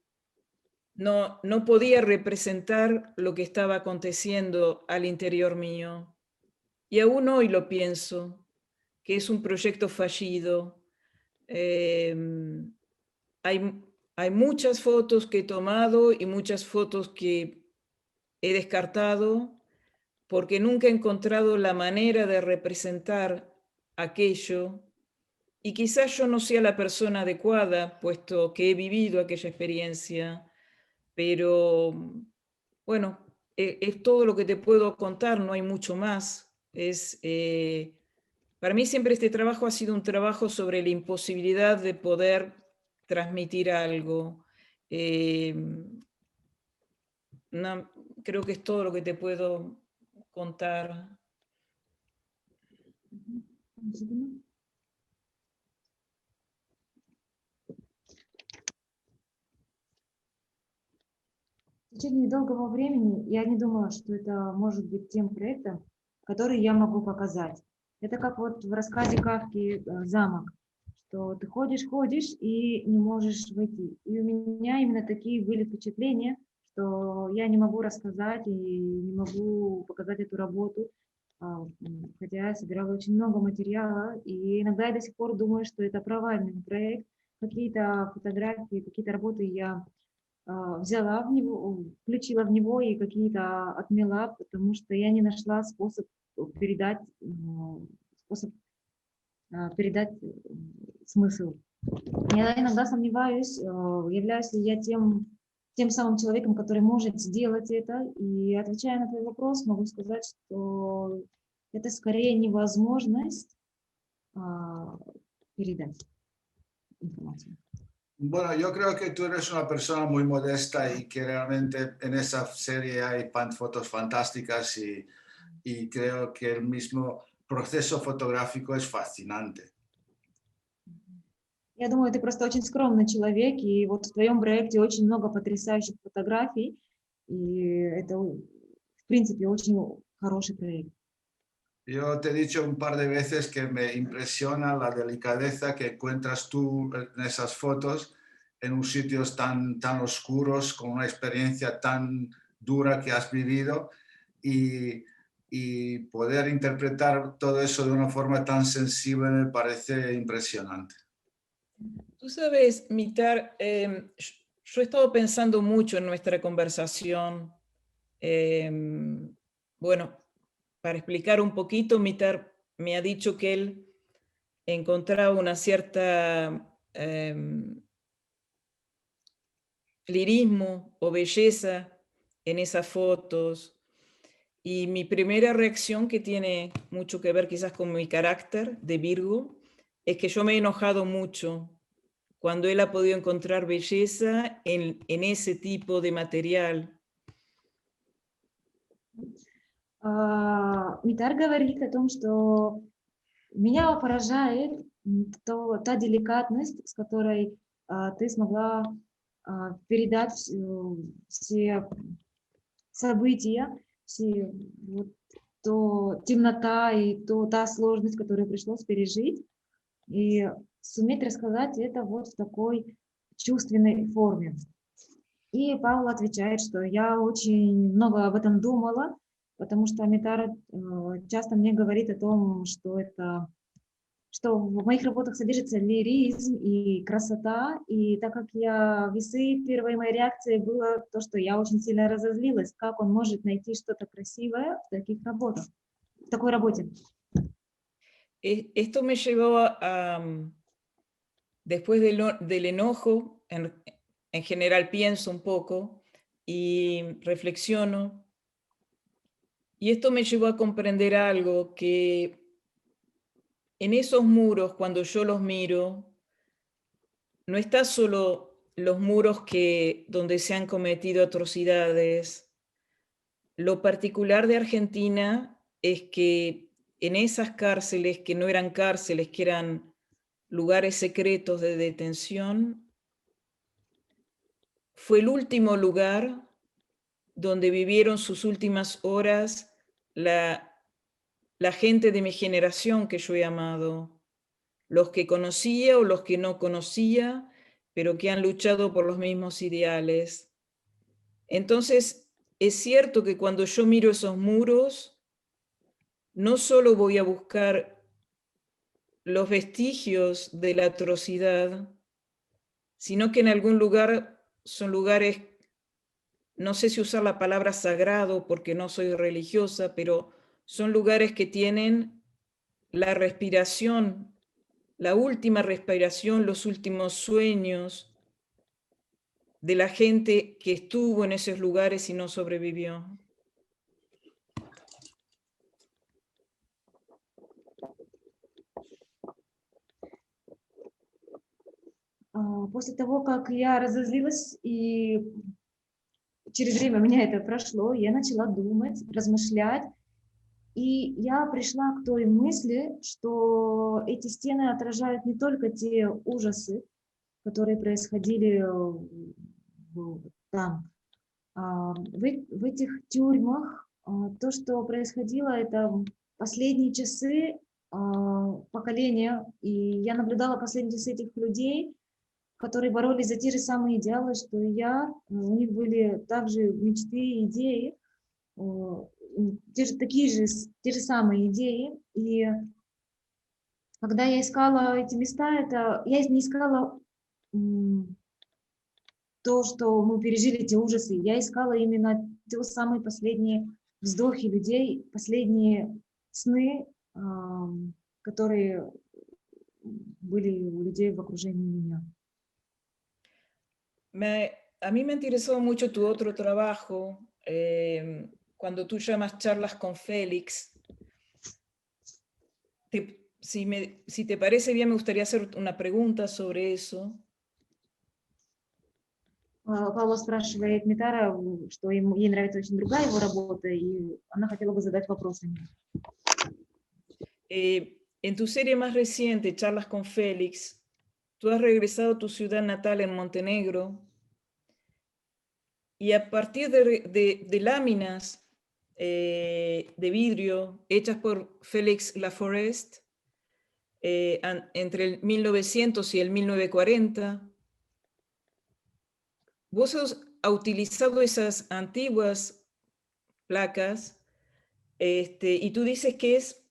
[SPEAKER 2] no podía representar lo que estaba aconteciendo al interior mío. Y aún hoy lo pienso, que es un proyecto fallido. Hay muchas fotos que he tomado y muchas fotos que he descartado porque nunca he encontrado la manera de representar aquello, y quizás yo no sea la persona adecuada, puesto que he vivido aquella experiencia, pero bueno, es todo lo que te puedo contar, no hay mucho más. Para mí siempre este trabajo ha sido un trabajo sobre la imposibilidad de poder transmitir algo. Creo que es todo lo que te puedo contar.
[SPEAKER 4] В течение долгого времени я не думала, что это может быть тем проектом, который я могу показать. Это как вот в рассказе Кафки «Замок», что ты ходишь и не можешь войти. И у меня именно такие были впечатления, что я не могу рассказать и не могу показать эту работу, хотя я собирала очень много материала, и иногда я до сих пор думаю, что это провальный проект. Какие-то фотографии, какие-то работы я взяла в него, включила в него и какие-то отмела, потому что я не нашла способ передать смысл. Я иногда сомневаюсь, являюсь ли я тем самым человеком, который может сделать это. И отвечая на твой вопрос, могу сказать, что это скорее невозможность передать информацию.
[SPEAKER 3] Bueno, yo creo que tú eres una persona muy modesta y que realmente en esa serie hay fotos fantásticas y creo que el mismo proceso fotográfico es fascinante.
[SPEAKER 4] Я думаю, ты просто очень скромный человек, и вот в твоем проекте очень много потрясающих фотографий, и это, в принципе, очень хороший проект.
[SPEAKER 3] Yo te he dicho un par de veces que me impresiona la delicadeza que encuentras tú en esas fotos en sitios tan oscuros, con una experiencia tan dura que has vivido y poder interpretar todo eso de una forma tan sensible me parece impresionante.
[SPEAKER 2] Tú sabes, Mitar, yo he estado pensando mucho en nuestra conversación. Bueno, para explicar un poquito, Mitar me ha dicho que él encontraba una cierta lirismo o belleza en esas fotos. Y mi primera reacción, que tiene mucho que ver quizás con mi carácter de Virgo, es que yo me he enojado mucho cuando él ha podido encontrar belleza en ese tipo de material.
[SPEAKER 4] Митар говорит о том, что меня поражает та деликатность, с которой ты смогла передать все события, все темнота и та сложность, которую пришлось пережить, и суметь рассказать это вот в такой чувственной форме. И Паула отвечает, что я очень много об этом думала, потому что Митар часто мне говорит о том, что в моих работах содержится лиризм и красота, и так как я весы, первой моей реакцией было то, что я очень сильно разозлилась, как он может найти что-то красивое в таких работах, в такой работе.
[SPEAKER 2] Esto me llevó a, después del enojo, en general pienso un poco y reflexiono, y esto me llevó a comprender algo, que en esos muros, cuando yo los miro, no está solo los muros donde se han cometido atrocidades. Lo particular de Argentina es que en esas cárceles, que no eran cárceles, que eran lugares secretos de detención, fue el último lugar donde vivieron sus últimas horas la gente de mi generación que yo he amado, los que conocía o los que no conocía, pero que han luchado por los mismos ideales. Entonces, es cierto que cuando yo miro esos muros, no solo voy a buscar los vestigios de la atrocidad, sino que en algún lugar son lugares, no sé si usar la palabra sagrado porque no soy religiosa, pero son lugares que tienen la respiración, la última respiración, los últimos sueños de la gente que estuvo en esos lugares y no sobrevivió.
[SPEAKER 4] После того, как я разозлилась, и через время у меня это прошло, я начала думать, размышлять, и я пришла к той мысли, что эти стены отражают не только те ужасы, которые происходили там, в этих тюрьмах. То, что происходило, это последние часы поколения, и я наблюдала последние часы этих людей, которые боролись за те же самые идеалы, что и я. У них были также мечты, идеи, те же самые идеи. И когда я искала эти места, я не искала то, что мы пережили, эти ужасы. Я искала именно те самые последние вздохи людей, последние сны, которые были у людей в окружении меня.
[SPEAKER 2] A mí me interesó mucho tu otro trabajo, cuando tú llamas charlas con Félix. Si te parece bien, me gustaría hacer una pregunta sobre eso.
[SPEAKER 4] Павла спрашивает Митара, что ей нравится очень другая его работа, и она хотела бы задать вопрос о ней.
[SPEAKER 2] En tu serie más reciente, Charlas con Félix, tú has regresado a tu ciudad natal en Montenegro, y a partir de láminas de vidrio hechas por Félix Laforest entre el 1900 y el 1940, vos has utilizado esas antiguas placas y tú dices que es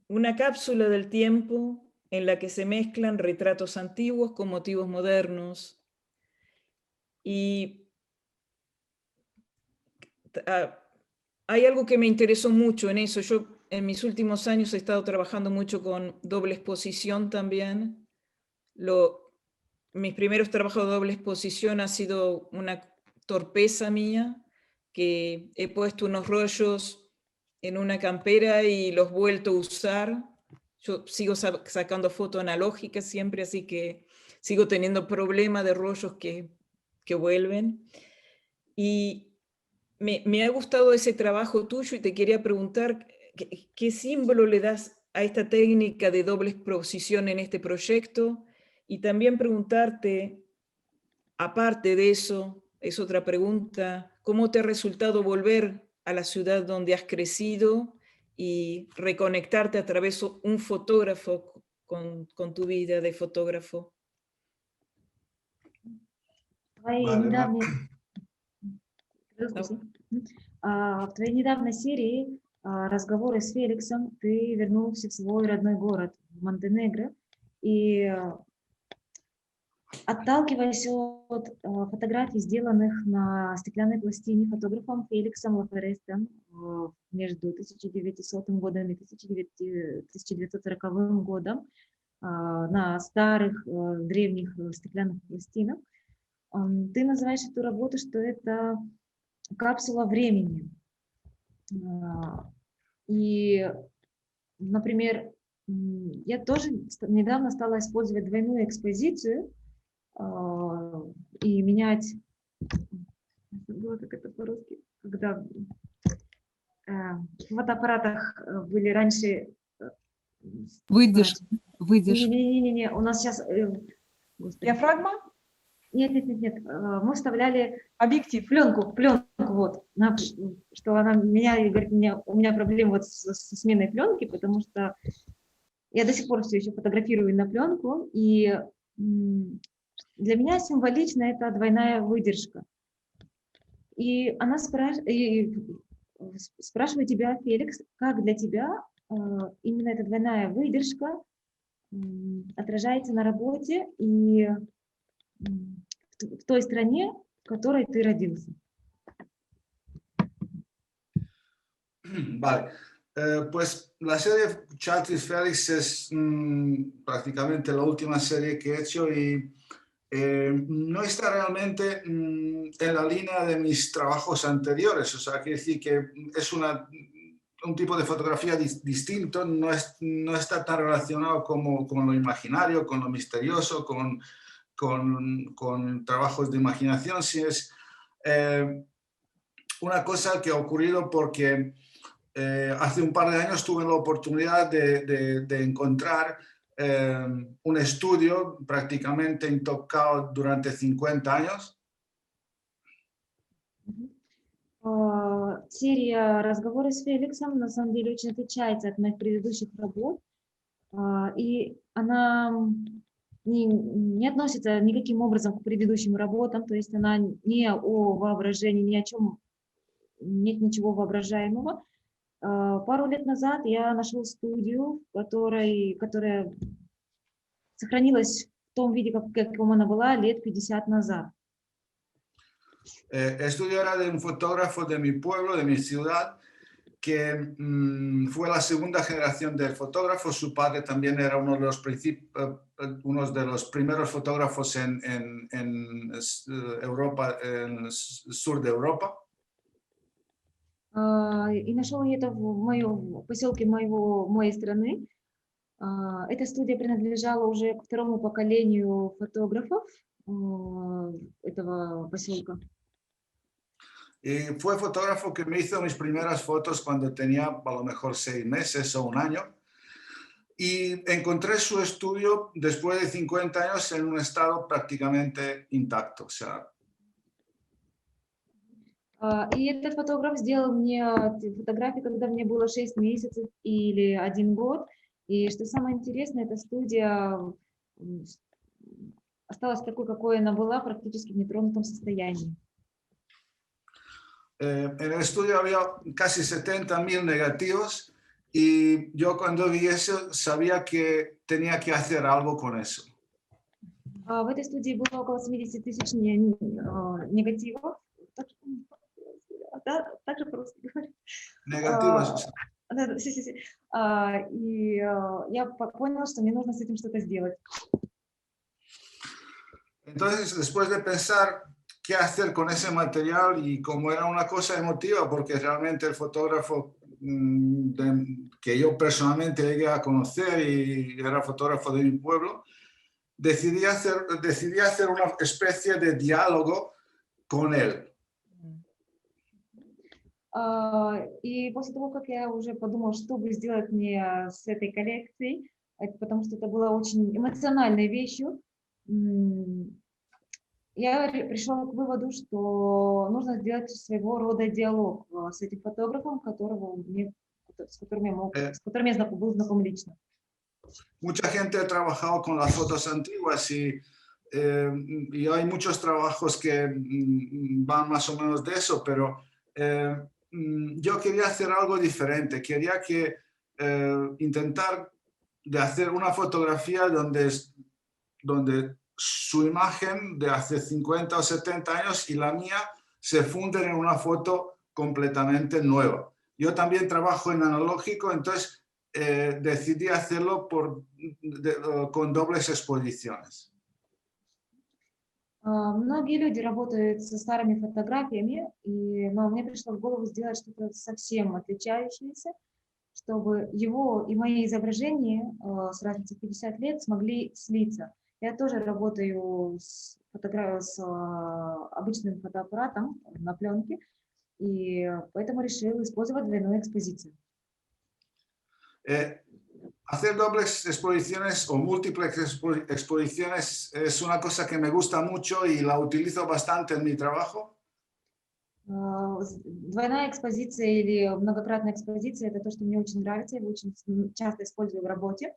[SPEAKER 2] una cápsula del tiempo en la que se mezclan retratos antiguos con motivos modernos. Y hay algo que me interesó mucho en eso. Yo en mis últimos años he estado trabajando mucho con doble exposición también. Mis primeros trabajos de doble exposición ha sido una torpeza mía, que he puesto unos rollos en una campera y los vuelto a usar. Yo sigo sacando fotos analógicas siempre, así que sigo teniendo problemas de rollos que vuelven. Y me ha gustado ese trabajo tuyo y te quería preguntar, ¿qué símbolo le das a esta técnica de doble exposición en este proyecto? Y también preguntarte, aparte de eso, es otra pregunta, ¿cómo te ha resultado volver a la ciudad donde has crecido y reconectarte a través de un fotógrafo con tu vida de fotógrafo?
[SPEAKER 4] Твои
[SPEAKER 3] Vale,
[SPEAKER 4] недавние...
[SPEAKER 2] No.
[SPEAKER 4] В твоей недавней серии разговоры с Феликсом ты вернулся в свой родной город, в Монтенегро, и отталкиваясь от фотографий, сделанных на стеклянной пластине фотографом Феликсом Лафорестом между 1900 годом и 1940 годом на старых древних стеклянных пластинах, ты называешь эту работу, что это капсула времени. И, например, я тоже недавно стала использовать двойную экспозицию и менять, забыла, как это по-русски, когда в фотоаппаратах были раньше...
[SPEAKER 1] Выдержка.
[SPEAKER 4] Не-не-не, у нас сейчас...
[SPEAKER 5] Диафрагма?
[SPEAKER 4] Нет, мы вставляли
[SPEAKER 5] Объектив.
[SPEAKER 4] пленку, вот, что она меня, говорит, у меня проблемы вот со сменой пленки, потому что я до сих пор все еще фотографирую на пленку, и для меня символично это двойная выдержка. И она спрашивает тебя, Феликс, как для тебя именно эта двойная выдержка отражается на работе и в той стране, в которой ты родился.
[SPEAKER 3] Vale, pues la serie Charles Felix es prácticamente la última serie que he hecho y no está realmente en la línea de mis trabajos anteriores, o sea, quiere decir que es un tipo de fotografía distinto, no está tan relacionado con lo imaginario, con lo misterioso, con trabajos de imaginación, si es una cosa que ha ocurrido porque hace un par de años tuve la oportunidad de encontrar un estudio prácticamente intocado durante 50 años.
[SPEAKER 4] Серия «Разговоры с Феликсом» на самом деле очень отличается от моих предыдущих работ, и она не относится никаким образом к предыдущим работам, то есть она не о воображении, ни о чем, нет ничего воображаемого. Пару лет назад я нашел студию, которая сохранилась в том виде, каком она была лет 50 назад.
[SPEAKER 3] El estudio era de un fotógrafo de mi pueblo, de mi ciudad, que fue la segunda generación del fotógrafo. Su padre también era uno de los primeros fotógrafos en Europa, en el sur de Europa.
[SPEAKER 4] И нашел я это в поселке моей страны. Эта студия принадлежала уже к второму поколению фотографов этого поселка.
[SPEAKER 3] Y fue fotógrafo que me hizo mis primeras fotos cuando tenía a lo mejor 6 meses o un año. Y encontré su estudio después de 50 años en un estado prácticamente intacto. O sea,
[SPEAKER 4] и этот фотограф сделал мне фотографии, когда мне было 6 месяцев или 1 год. И что самое интересное, эта студия осталась такой, какой она была, практически в нетронутом состоянии.
[SPEAKER 3] En el estudio había casi 70.000 negativos y yo cuando vi eso sabía que tenía que hacer algo con eso.
[SPEAKER 4] В этой студии было около 70 тысяч негативов. да, так же по-русски говорю.
[SPEAKER 3] Negativas.
[SPEAKER 4] Да, sí, sí, sí. И я поняла, что мне нужно с этим что-то сделать.
[SPEAKER 3] Entonces, después de pensar qué hacer con ese material y como era una cosa emotiva, porque realmente el fotógrafo que yo personalmente llegué a conocer y era fotógrafo de mi pueblo, decidí hacer una especie de diálogo con él.
[SPEAKER 4] И после того, как я уже подумала, что бы сделать мне с этой коллекцией, потому что это было очень эмоциональной вещью, я пришла к выводу, что нужно сделать своего рода диалог с этим фотографом, с которым я был знаком лично.
[SPEAKER 3] Mucha gente ha trabajado con las fotos antiguas y hay muchos trabajos que van más o menos de eso, pero yo quería hacer algo diferente. Quería intentar de hacer una fotografía donde su imagen de hace 50 o 70 años y la mía se funden en una foto completamente nueva. Yo también trabajo en analógico, entonces decidí hacerlo con dobles exposiciones.
[SPEAKER 4] Многие люди работают со старыми фотографиями, но мне пришло в голову сделать что-то совсем отличающееся, чтобы его и мои изображения с разницей в 50 лет смогли слиться. Я тоже работаю с обычным фотоаппаратом на пленке, и поэтому решила использовать двойную экспозицию.
[SPEAKER 3] Hacer dobles exposiciones o múltiples exposiciones es una cosa que me gusta mucho y la utilizo bastante en mi trabajo.
[SPEAKER 4] Двойная экспозиция или многократная экспозиция – это то, что мне очень нравится, я его очень часто использую в работе.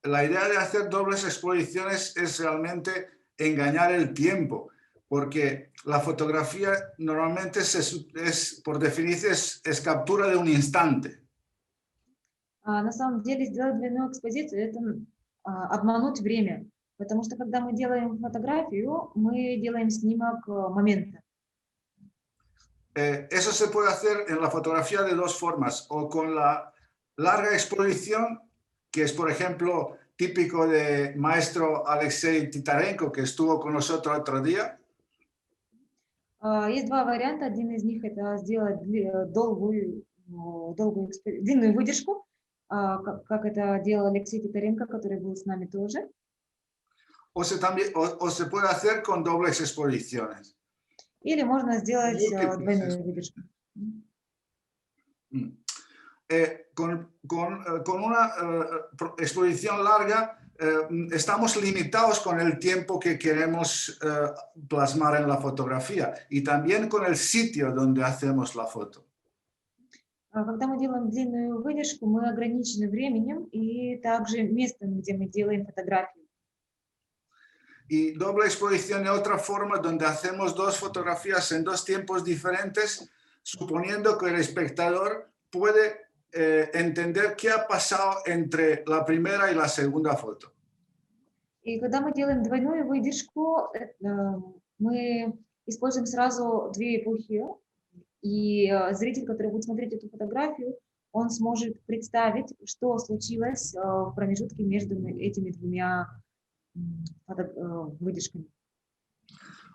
[SPEAKER 3] La idea de hacer dobles exposiciones es realmente engañar el tiempo, porque la fotografía normalmente por definición es captura de un instante.
[SPEAKER 4] На самом деле сделать двойную экспозицию – это обмануть время, потому что когда мы делаем фотографию, мы делаем снимок момента.
[SPEAKER 3] Eso se puede hacer en la fotografía de dos formas, o con la larga exposición, que es, por ejemplo, típico de maestro Alexei Titarenko, que estuvo con nosotros otro día.
[SPEAKER 4] Есть два варианта. Один из них – это сделать длинную выдержку, как это делал Алексей Титаренко, который был с нами тоже.
[SPEAKER 3] O se puede hacer con dobles exposiciones.
[SPEAKER 4] Или можно сделать двойную выдержку.
[SPEAKER 3] Con una exposición larga estamos limitados con el tiempo que queremos plasmar en la fotografía y también con el sitio donde hacemos la foto.
[SPEAKER 4] Когда мы делаем длинную выдержку, мы ограничены временем и также местом, где мы делаем фотографию.
[SPEAKER 3] Y doble exposición es otra forma donde hacemos dos fotografías en dos tiempos diferentes, suponiendo que el espectador puede entender qué ha pasado entre la primera y la segunda foto.
[SPEAKER 4] И когда мы делаем двойную выдержку, мы используем сразу две эпохи, и зритель, который будет смотреть эту фотографию, он сможет представить, что случилось в промежутке между этими двумя выдержками.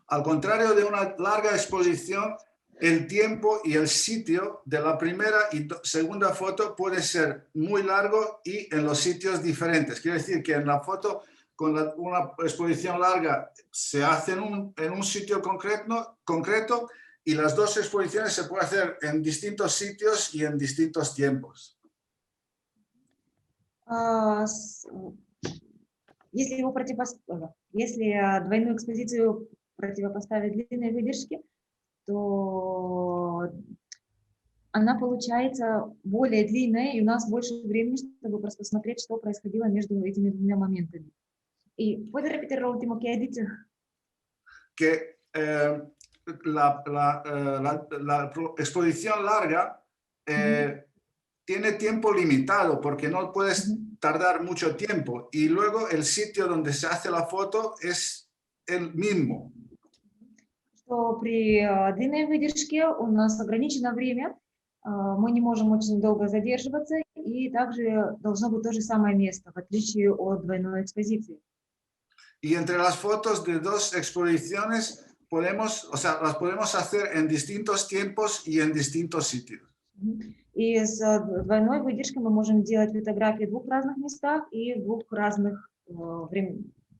[SPEAKER 3] Al contrario de una larga exposición, el tiempo y el sitio de la primera y segunda foto puede ser muy largo y en los sitios diferentes. Quiere decir que en la foto con una exposición larga se hace en un sitio concreto y las dos exposiciones se pueden hacer en distintos sitios y en distintos tiempos.
[SPEAKER 4] Если двойную экспозицию противопоставить длинной выдержке, то она получается более длинная, и у нас больше времени, чтобы просто посмотреть, что происходило между этими двумя моментами. ¿Y puede repetir lo último que ha dicho?
[SPEAKER 3] Que la exposición larga tiene tiempo limitado porque no puedes tardar mucho tiempo y luego el sitio donde se hace la foto es el mismo.
[SPEAKER 4] что при длинной выдержке у нас ограничено время, мы не можем очень долго задерживаться, и также должно быть то же самое место, в отличие от двойной экспозиции.
[SPEAKER 3] Y entre las fotos de dos exposiciones podemos, o sea, las podemos hacer en distintos tiempos y en distintos sitios.
[SPEAKER 4] И с двойной выдержкой мы можем делать фотографии в двух разных местах и в двух разных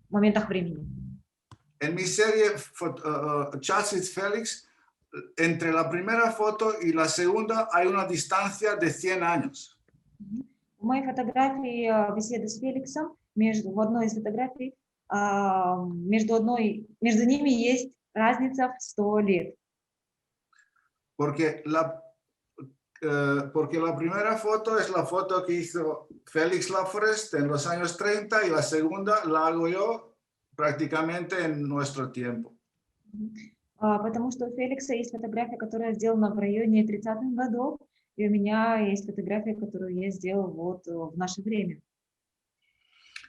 [SPEAKER 4] моментах времени.
[SPEAKER 3] En mi serie Chats with Felix, entre la primera foto y la segunda hay una distancia de 100 años.
[SPEAKER 4] В моей фотографии беседы с Феликсом, в одной из фотографий, между ними есть разница в 100 лет.
[SPEAKER 3] Porque la primera foto es la foto que hizo Félix Laforest en los años 30 y la segunda la hago yo prácticamente en nuestro tiempo.
[SPEAKER 4] Потому что у Феликса есть фотография, которая сделана в районе 30-х годов, и у меня есть фотография, которую я сделал вот в наше время.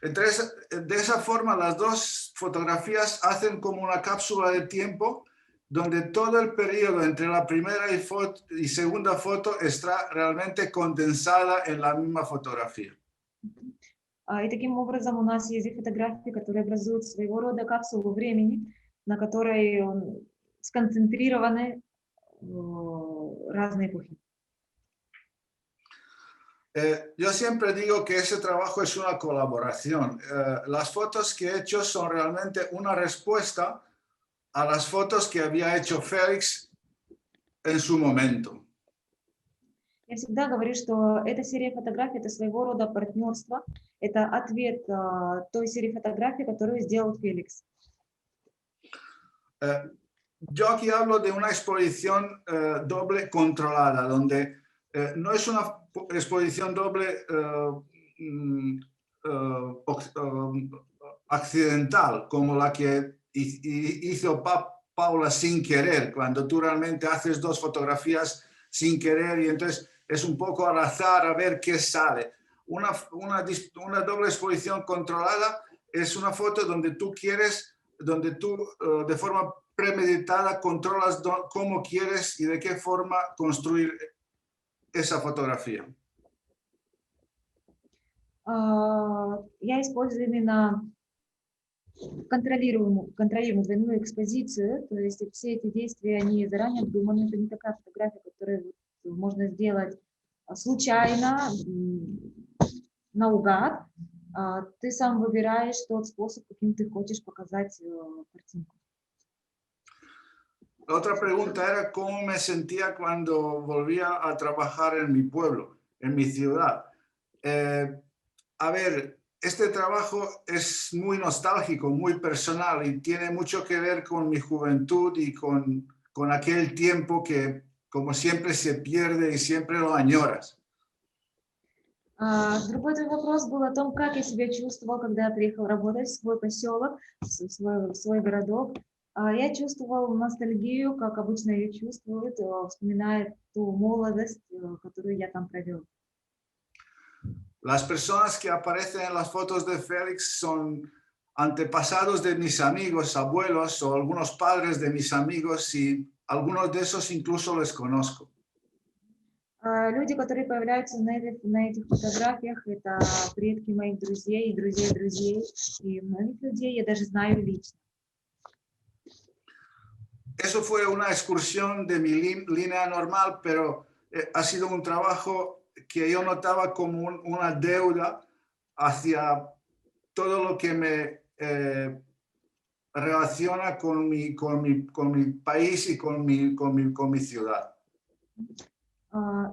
[SPEAKER 3] Entonces, de esa forma, las dos fotografías hacen como una cápsula de tiempo donde todo el periodo entre la primera y segunda foto está realmente condensada en la misma fotografía.
[SPEAKER 4] И таким образом у нас есть фотографии, которые образуют своего рода капсулу времени, на которой сконцентрированы разные эпохи.
[SPEAKER 3] Yo siempre digo que ese trabajo es una colaboración. Las fotos que he hecho son realmente una respuesta a las fotos que había hecho Félix en su momento.
[SPEAKER 4] Я всегда говорю, что эта серия фотографий – это своего рода партнерство, это ответ той серии фотографий, которую сделал Феликс.
[SPEAKER 3] Yo aquí hablo de una exposición doble controlada, donde no es una exposición doble accidental, como la que hizo Paula sin querer, cuando tú realmente haces dos fotografías sin querer y entonces es un poco al azar a ver qué sale. Una doble exposición controlada es una foto donde tú quieres, donde tú de forma premeditada controlas cómo quieres y de qué forma construir esa fotografía.
[SPEAKER 4] Я использую именно контролируемую двойную экспозицию, то есть все эти действия, они заранее обдуманы, это не такая фотография, которую можно сделать случайно, наугад. Ты сам выбираешь тот способ, каким ты хочешь показать картинку.
[SPEAKER 3] La otra pregunta era cómo me sentía cuando volvía a trabajar en mi pueblo, en mi ciudad. A ver, este trabajo es muy nostálgico, muy personal y tiene mucho que ver con mi juventud y con aquel tiempo que, como siempre, se pierde y siempre lo añoras.
[SPEAKER 4] Другой твой вопрос был о том, как я себя чувствовал, когда я приехал работать в свой поселок, в свой городок. Я чувствовал ностальгию, как обычно ее чувствуют, вспоминая ту молодость, которую я там провел.
[SPEAKER 3] Las personas que aparecen en las fotos de Félix son antepasados de mis amigos, abuelos o algunos padres de mis amigos y algunos de esos incluso les conozco.
[SPEAKER 4] Люди, которые появляются на этих фотографиях, это предки моих друзей и друзей друзей, и многих людей я даже знаю лично.
[SPEAKER 3] Eso fue una excursión de mi línea normal, pero ha sido un trabajo que yo notaba como una deuda hacia todo lo que me relaciona con mi país y con mi ciudad.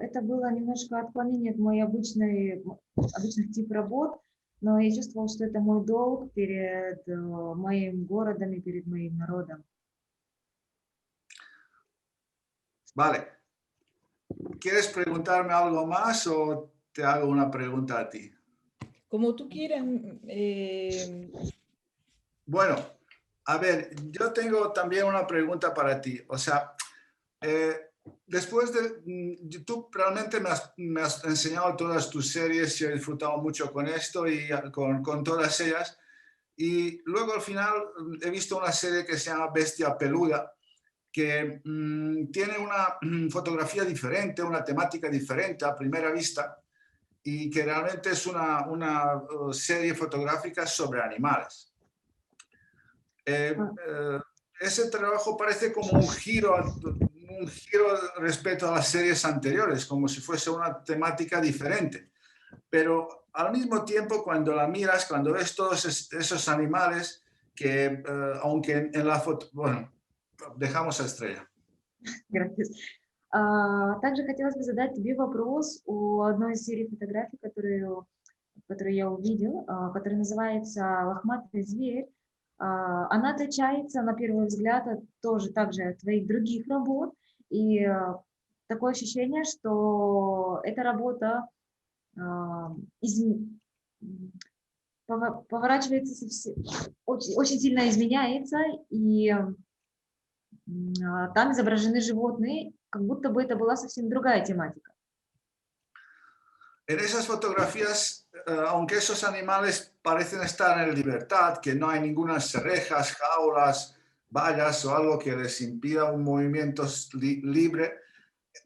[SPEAKER 4] Это было немножко отклонение от моих обычных тип работ, но я чувствовала, что это мой долг перед моим городом и перед моим народом.
[SPEAKER 3] Vale. ¿Quieres preguntarme algo más o te hago una pregunta a ti?
[SPEAKER 2] Como tú quieras.
[SPEAKER 3] Bueno, a ver, yo tengo también una pregunta para ti. O sea, después de... Tú realmente me has enseñado todas tus series y he disfrutado mucho con esto y con todas ellas. Y luego al final he visto una serie que se llama Bestia Peluda. que tiene una fotografía diferente, una temática diferente a primera vista y que realmente es una serie fotográfica sobre animales. Ese trabajo parece como un giro respecto a las series anteriores, como si fuese una temática diferente. Pero al mismo tiempo, cuando la miras, cuando ves todos esos animales, que aunque en la foto... Bueno, dejamos a Estrella.
[SPEAKER 4] Gracias. Также хотелось бы задать тебе вопрос о одной из серий фотографий, которую я увидел, которая называется «Лохматый зверь». Она отличается, на первый взгляд, тоже также от твоих других работ. И такое ощущение, что эта работа поворачивается, очень сильно изменяется, и там изображены животные, как будто бы это была совсем другая тематика.
[SPEAKER 3] En esas fotografías, aunque esos animales parecen estar en libertad, que no hay ninguna rejas, jaulas, vallas o algo que les impida un movimiento libre,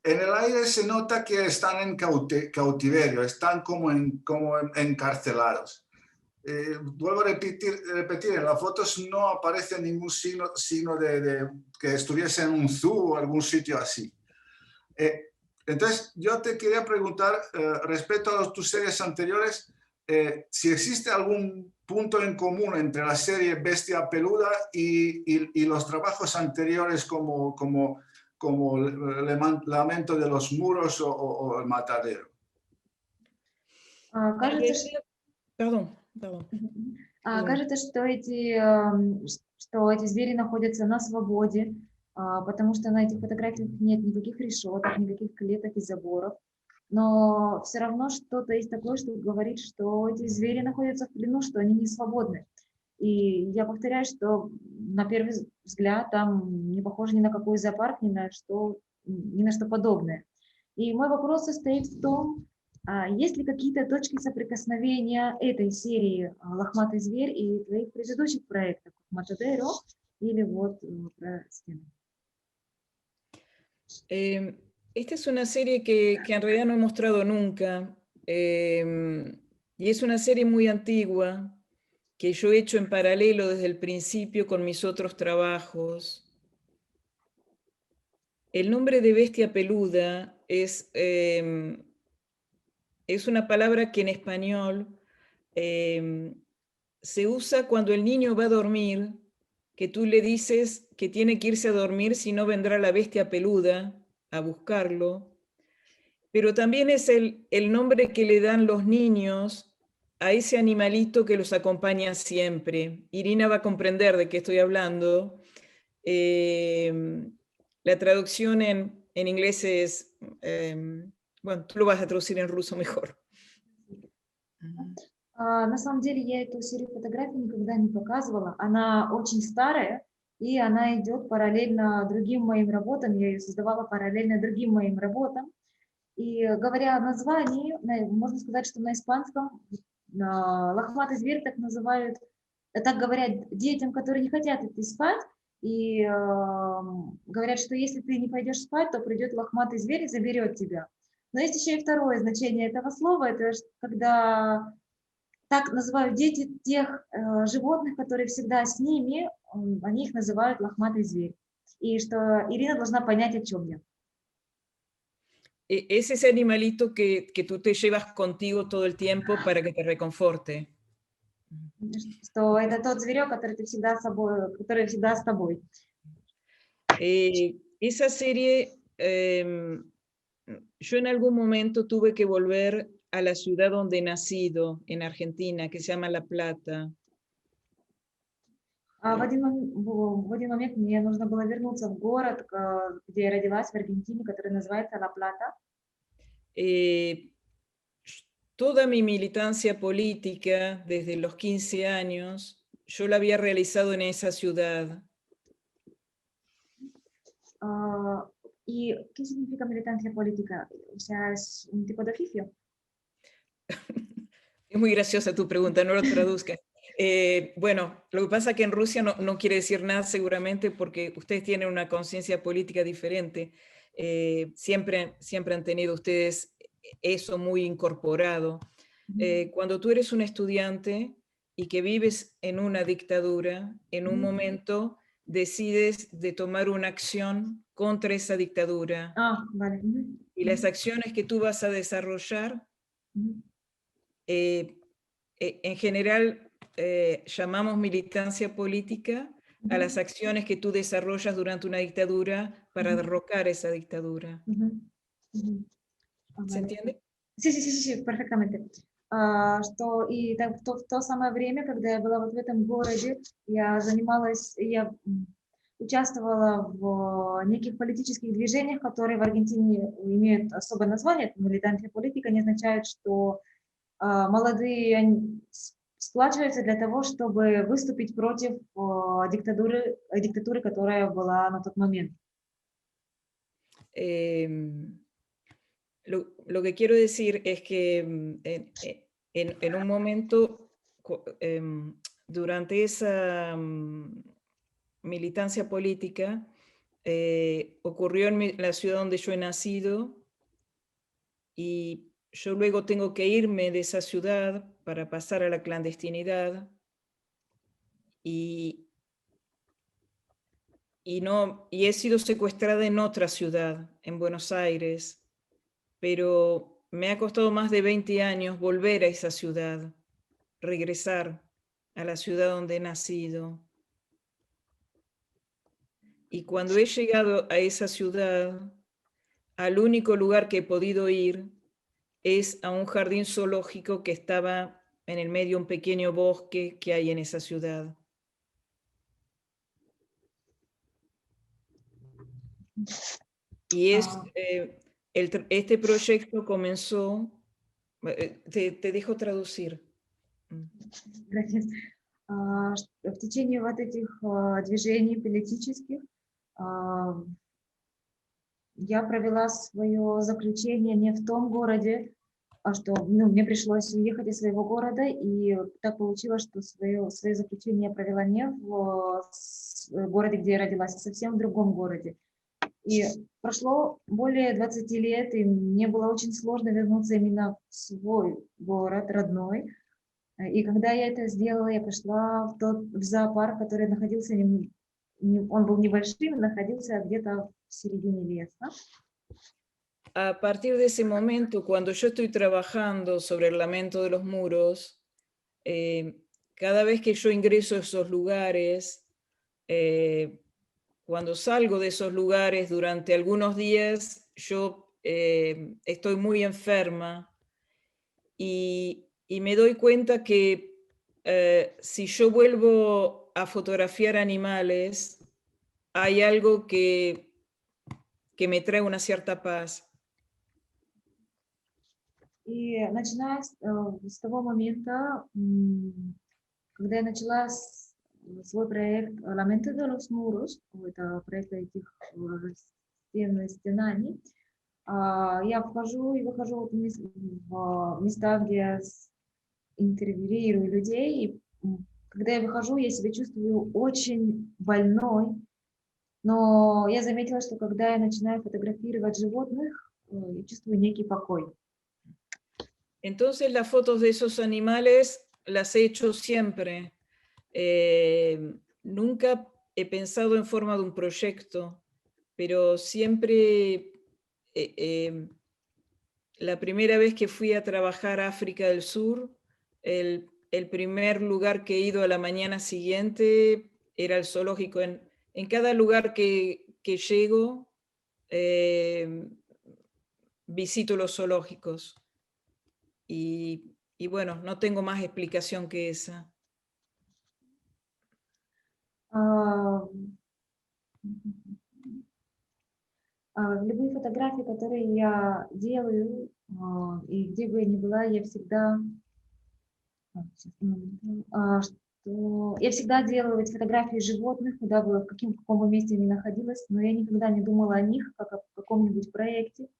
[SPEAKER 3] en el aire se nota que están en cautiverio, están como encarcelados. Vuelvo a repetir, en las fotos no aparece ningún signo de que estuviese en un zoo o algún sitio así. Entonces, yo te quería preguntar, respecto a tus series anteriores, si existe algún punto en común entre la serie Bestia Peluda y los trabajos anteriores como Lamento de los Muros o El Matadero.
[SPEAKER 4] Кажется, кажется, что эти звери находятся на свободе, потому что на этих фотографиях нет никаких решеток, никаких клеток и заборов. Но все равно что-то есть такое, что говорит, что эти звери находятся в плену, что они не свободны. И я повторяю, что на первый взгляд там не похоже ни на какой зоопарк, ни на что подобное. И мой вопрос состоит в том, есть ли какие-то точки соприкосновения этой серии «Лохматый зверь» и твоих предыдущих проектов «Матадеро» или вот про стену?
[SPEAKER 2] Esta es una serie que en realidad no he mostrado nunca, y es una serie muy antigua que yo he hecho en paralelo desde el principio con mis otros trabajos. El nombre de Bestia Peluda es una palabra que en español se usa cuando el niño va a dormir, que tú le dices que tiene que irse a dormir, si no vendrá la bestia peluda a buscarlo. Pero también es el nombre que le dan los niños a ese animalito que los acompaña siempre. Irina va a comprender de qué estoy hablando. La traducción en inglés es, bueno, tú lo vas a traducir en ruso mejor.
[SPEAKER 4] На самом деле я эту серию фотографий никогда не показывала. Она очень старая, и она идет параллельно другим моим работам. Я ее создавала параллельно другим моим работам. И говоря о названии, можно сказать, что на испанском лохматый зверь так называют, так говорят детям, которые не хотят идти спать, и говорят, что если ты не пойдешь спать, то придет лохматый зверь и заберет тебя. Но есть еще и второе значение этого слова, это когда так называют дети тех животных, которые всегда с ними, они их называют лохматый зверь. И что Ирина должна понять, о чем я.
[SPEAKER 2] Es ese animalito que tú te llevas contigo todo el tiempo para que te reconforte.
[SPEAKER 4] Что это тот зверек, который всегда с тобой.
[SPEAKER 2] Esa serie, yo en algún momento tuve que volver a la ciudad donde he nacido, en Argentina, que se llama La Plata.
[SPEAKER 4] В один момент мне нужно было вернуться в город, где я родилась, в Аргентине, который называется Ла Плата.
[SPEAKER 2] Toda mi militancia política, desde los 15 años, yo la había realizado en esa ciudad.
[SPEAKER 4] ¿Y qué significa militancia política? O sea, ¿es un tipo de oficio?
[SPEAKER 2] Es muy graciosa tu pregunta, no lo traduzcas. Bueno, lo que pasa es que en Rusia no quiere decir nada seguramente porque ustedes tienen una conciencia política diferente. Siempre han tenido ustedes eso muy incorporado. Cuando tú eres un estudiante y que vives en una dictadura, en un momento decides de tomar una acción contra esa dictadura.
[SPEAKER 4] Vale.
[SPEAKER 2] Y las acciones que tú vas a desarrollar, en general llamamos militancia política a las acciones que tú desarrollas durante una dictadura para derrocar esa dictadura. ¿Se entiende?
[SPEAKER 4] Sí, perfectamente. Что и в то самое время, когда я была вот в этом городе, я участвовала в неких политических движениях, которые в Аргентине имеют особое название. Милитантная политика не означает, что молодые сплачиваются для того, чтобы выступить против диктатуры, которая была на тот момент.
[SPEAKER 2] Lo que quiero decir es que en un momento, durante esa militancia política, ocurrió en la ciudad donde yo he nacido y yo luego tengo que irme de esa ciudad para pasar a la clandestinidad y he sido secuestrada en otra ciudad, en Buenos Aires, pero me ha costado más de 20 años volver a esa ciudad, regresar a la ciudad donde he nacido. Y cuando he llegado a esa ciudad, al único lugar que he podido ir es a un jardín zoológico que estaba en el medio de un pequeño bosque que hay en esa ciudad. Y este proyecto comenzó, te dejo traducir.
[SPEAKER 4] Gracias. В течение вот этих движений политических я провела свое заключение не в том городе, что мне пришлось уехать из своего города, и так получилось, что свое заключение я провела не в городе, где я родилась, а совсем в другом городе. И прошло более 20 лет, и мне было очень сложно вернуться именно в свой город родной. И когда я это сделала, я пошла в зоопарк, который находился, он был небольшим, находился где-то в середине леса.
[SPEAKER 2] A partir de ese momento, cuando yo estoy trabajando sobre el lamento de los muros, cada vez que yo ingreso a esos lugares, cuando salgo de esos lugares durante algunos días, yo estoy muy enferma y me doy cuenta que si yo vuelvo a fotografiar animales, hay algo que me trae una cierta paz.
[SPEAKER 4] И начиная с того момента, когда я начала свой проект «Lamento de los Muros», это проект этих стенаний, я вхожу и выхожу в места, где я интервьюирую людей, и когда я выхожу, я себя чувствую очень больной, но я заметила, что когда я начинаю фотографировать животных, я чувствую некий покой.
[SPEAKER 2] Entonces las fotos de esos animales las he hecho siempre. Nunca he pensado en forma de un proyecto, pero siempre, la primera vez que fui a trabajar a África del Sur, el primer lugar que he ido a la mañana siguiente era el zoológico. En cada lugar que llego, visito los zoológicos. Y bueno, no tengo más explicación que esa.
[SPEAKER 4] Любые фотографии, которые я делаю, и где бы я ни была, я всегда делаю эти фотографии животных, куда бы, в каком бы месте я ни находилась, но я никогда не думала о них, как о каком-нибудь проекте.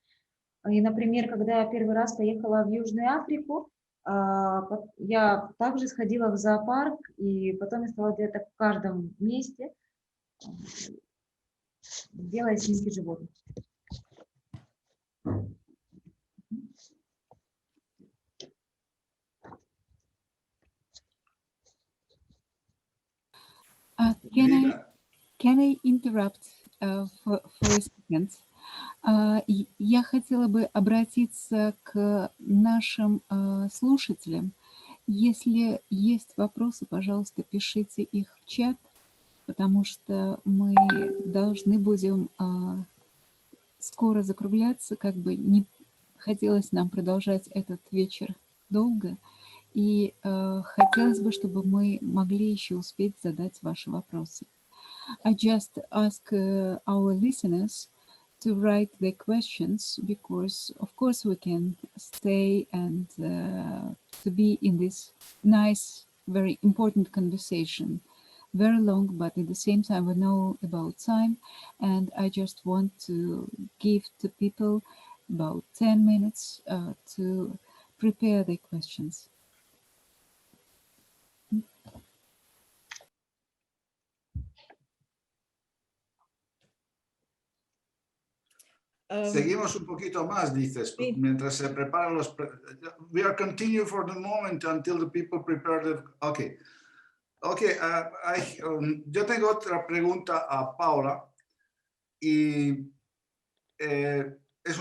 [SPEAKER 4] И, например, когда я первый раз поехала в Южную Африку, Я также сходила в зоопарк, и потом я стала делать так в каждом месте, делая снимки животных.
[SPEAKER 1] Can I interrupt for a second? Я хотела бы обратиться к нашим слушателям. Если есть вопросы, пожалуйста, пишите их в чат, потому что мы должны будем скоро закругляться, как бы не хотелось нам продолжать этот вечер долго, и хотелось бы, чтобы мы могли еще успеть задать ваши вопросы. I just ask our listeners to write their questions because, of course, we can stay and to be in this nice, very important conversation. Very long, but at the same time, we know about time, and I just want to give to people about 10 minutes to prepare their questions.
[SPEAKER 3] Seguimos un poquito más, dices,
[SPEAKER 2] Sí.
[SPEAKER 3] mientras se preparan los... We are continue for the moment until the people prepare the... Okay. Okay, yo tengo otra pregunta a Paula y es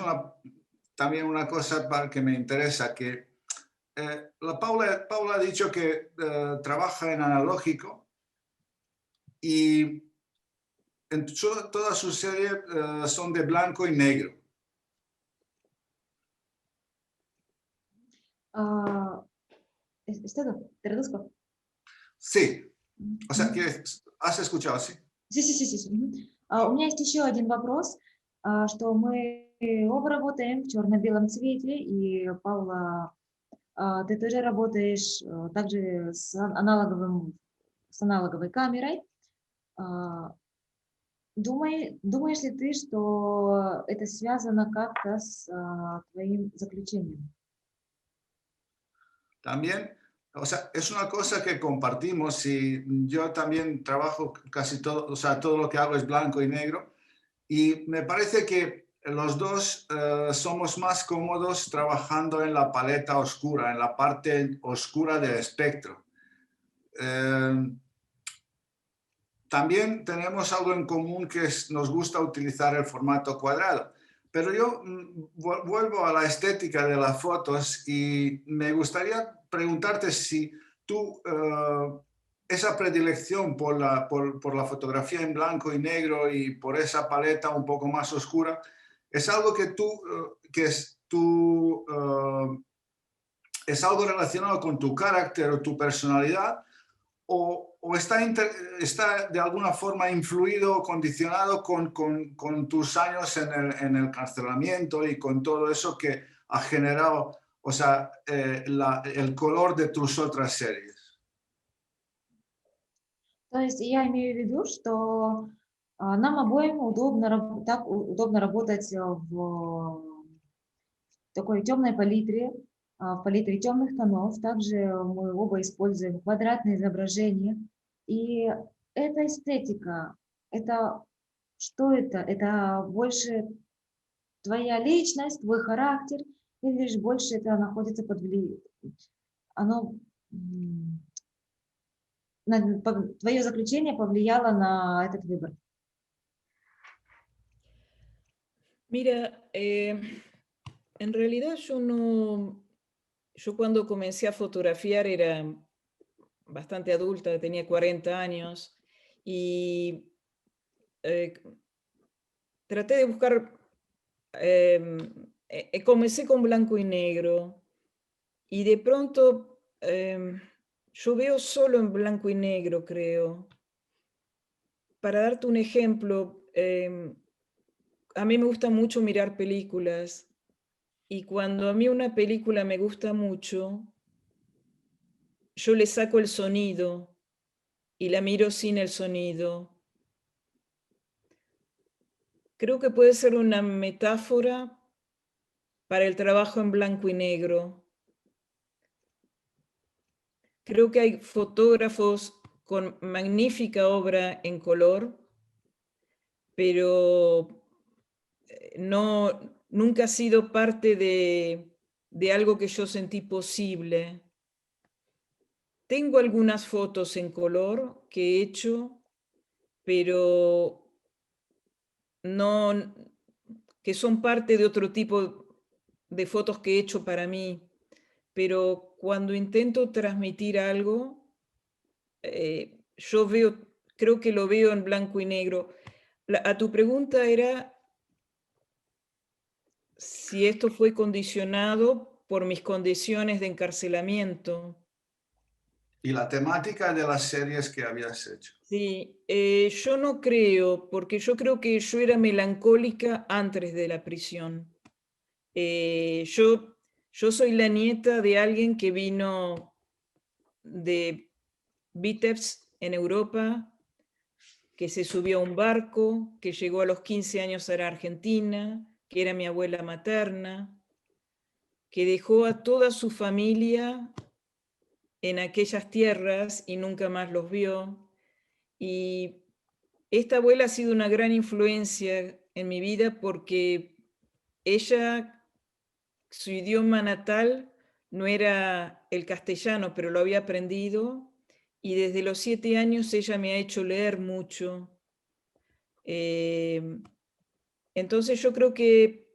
[SPEAKER 3] también una cosa que me interesa, que Paula ha dicho que trabaja en analógico y en todas sus series son de blanco y negro.
[SPEAKER 4] ¿Esto? ¿Traduzco?
[SPEAKER 3] Sí. O sea, ¿has escuchado? Sí.
[SPEAKER 4] Sí. У меня есть еще один вопрос, что мы оба работаем в черно-белом цвете, и, Павла, ты тоже работаешь также с аналоговой камерой. Думаешь ли ты, что это связано как-то с твоим заключением?
[SPEAKER 3] También, o sea, es una cosa que compartimos y yo también trabajo casi todo, o sea, todo lo que hago es blanco y negro y me parece que los dos somos más cómodos trabajando en la paleta oscura, en la parte oscura del espectro. También tenemos algo en común que nos gusta utilizar el formato cuadrado. Pero yo vuelvo a la estética de las fotos y me gustaría preguntarte si tú, esa predilección por la fotografía en blanco y negro y por esa paleta un poco más oscura, es algo es algo relacionado con tu carácter o tu personalidad, o está de alguna forma influido o condicionado con tus años en el carcelamiento y con todo eso que ha generado, o sea, el color de tus otras series.
[SPEAKER 4] То есть я имею в виду, что нам обоим удобно работать в такой темной палитре, в палитре темных тонов. Также мы оба используем квадратные изображения. И эта эстетика, это что это? Это больше твоя личность, твой характер, или же больше это находится под влиянием? Твое заключение повлияло на этот выбор?
[SPEAKER 2] Mira, en realidad yo cuando comencé a fotografiar era bastante adulta, tenía 40 años y traté de buscar, comencé con blanco y negro y de pronto yo veo solo en blanco y negro, creo. Para darte un ejemplo, a mí me gusta mucho mirar películas y cuando a mí una película me gusta mucho, yo le saco el sonido y la miro sin el sonido. Creo que puede ser una metáfora para el trabajo en blanco y negro. creo que hay fotógrafos con magnífica obra en color, pero nunca ha sido parte de algo que yo sentí posible. Tengo algunas fotos en color que he hecho, pero no, que son parte de otro tipo de fotos que he hecho para mí. Pero cuando intento transmitir algo, yo creo que lo veo en blanco y negro. A tu pregunta era si esto fue condicionado por mis condiciones de encarcelamiento.
[SPEAKER 3] Y la temática de las series que habías hecho.
[SPEAKER 2] Sí, yo no creo, porque yo creo que yo era melancólica antes de la prisión. Yo soy la nieta de alguien que vino de Vitebsk en Europa, que se subió a un barco, que llegó a los 15 años a la Argentina, que era mi abuela materna, que dejó a toda su familia en aquellas tierras y nunca más los vio. Y esta abuela ha sido una gran influencia en mi vida porque ella, su idioma natal no era el castellano, pero lo había aprendido, y desde los 7 años ella me ha hecho leer mucho. Entonces yo creo que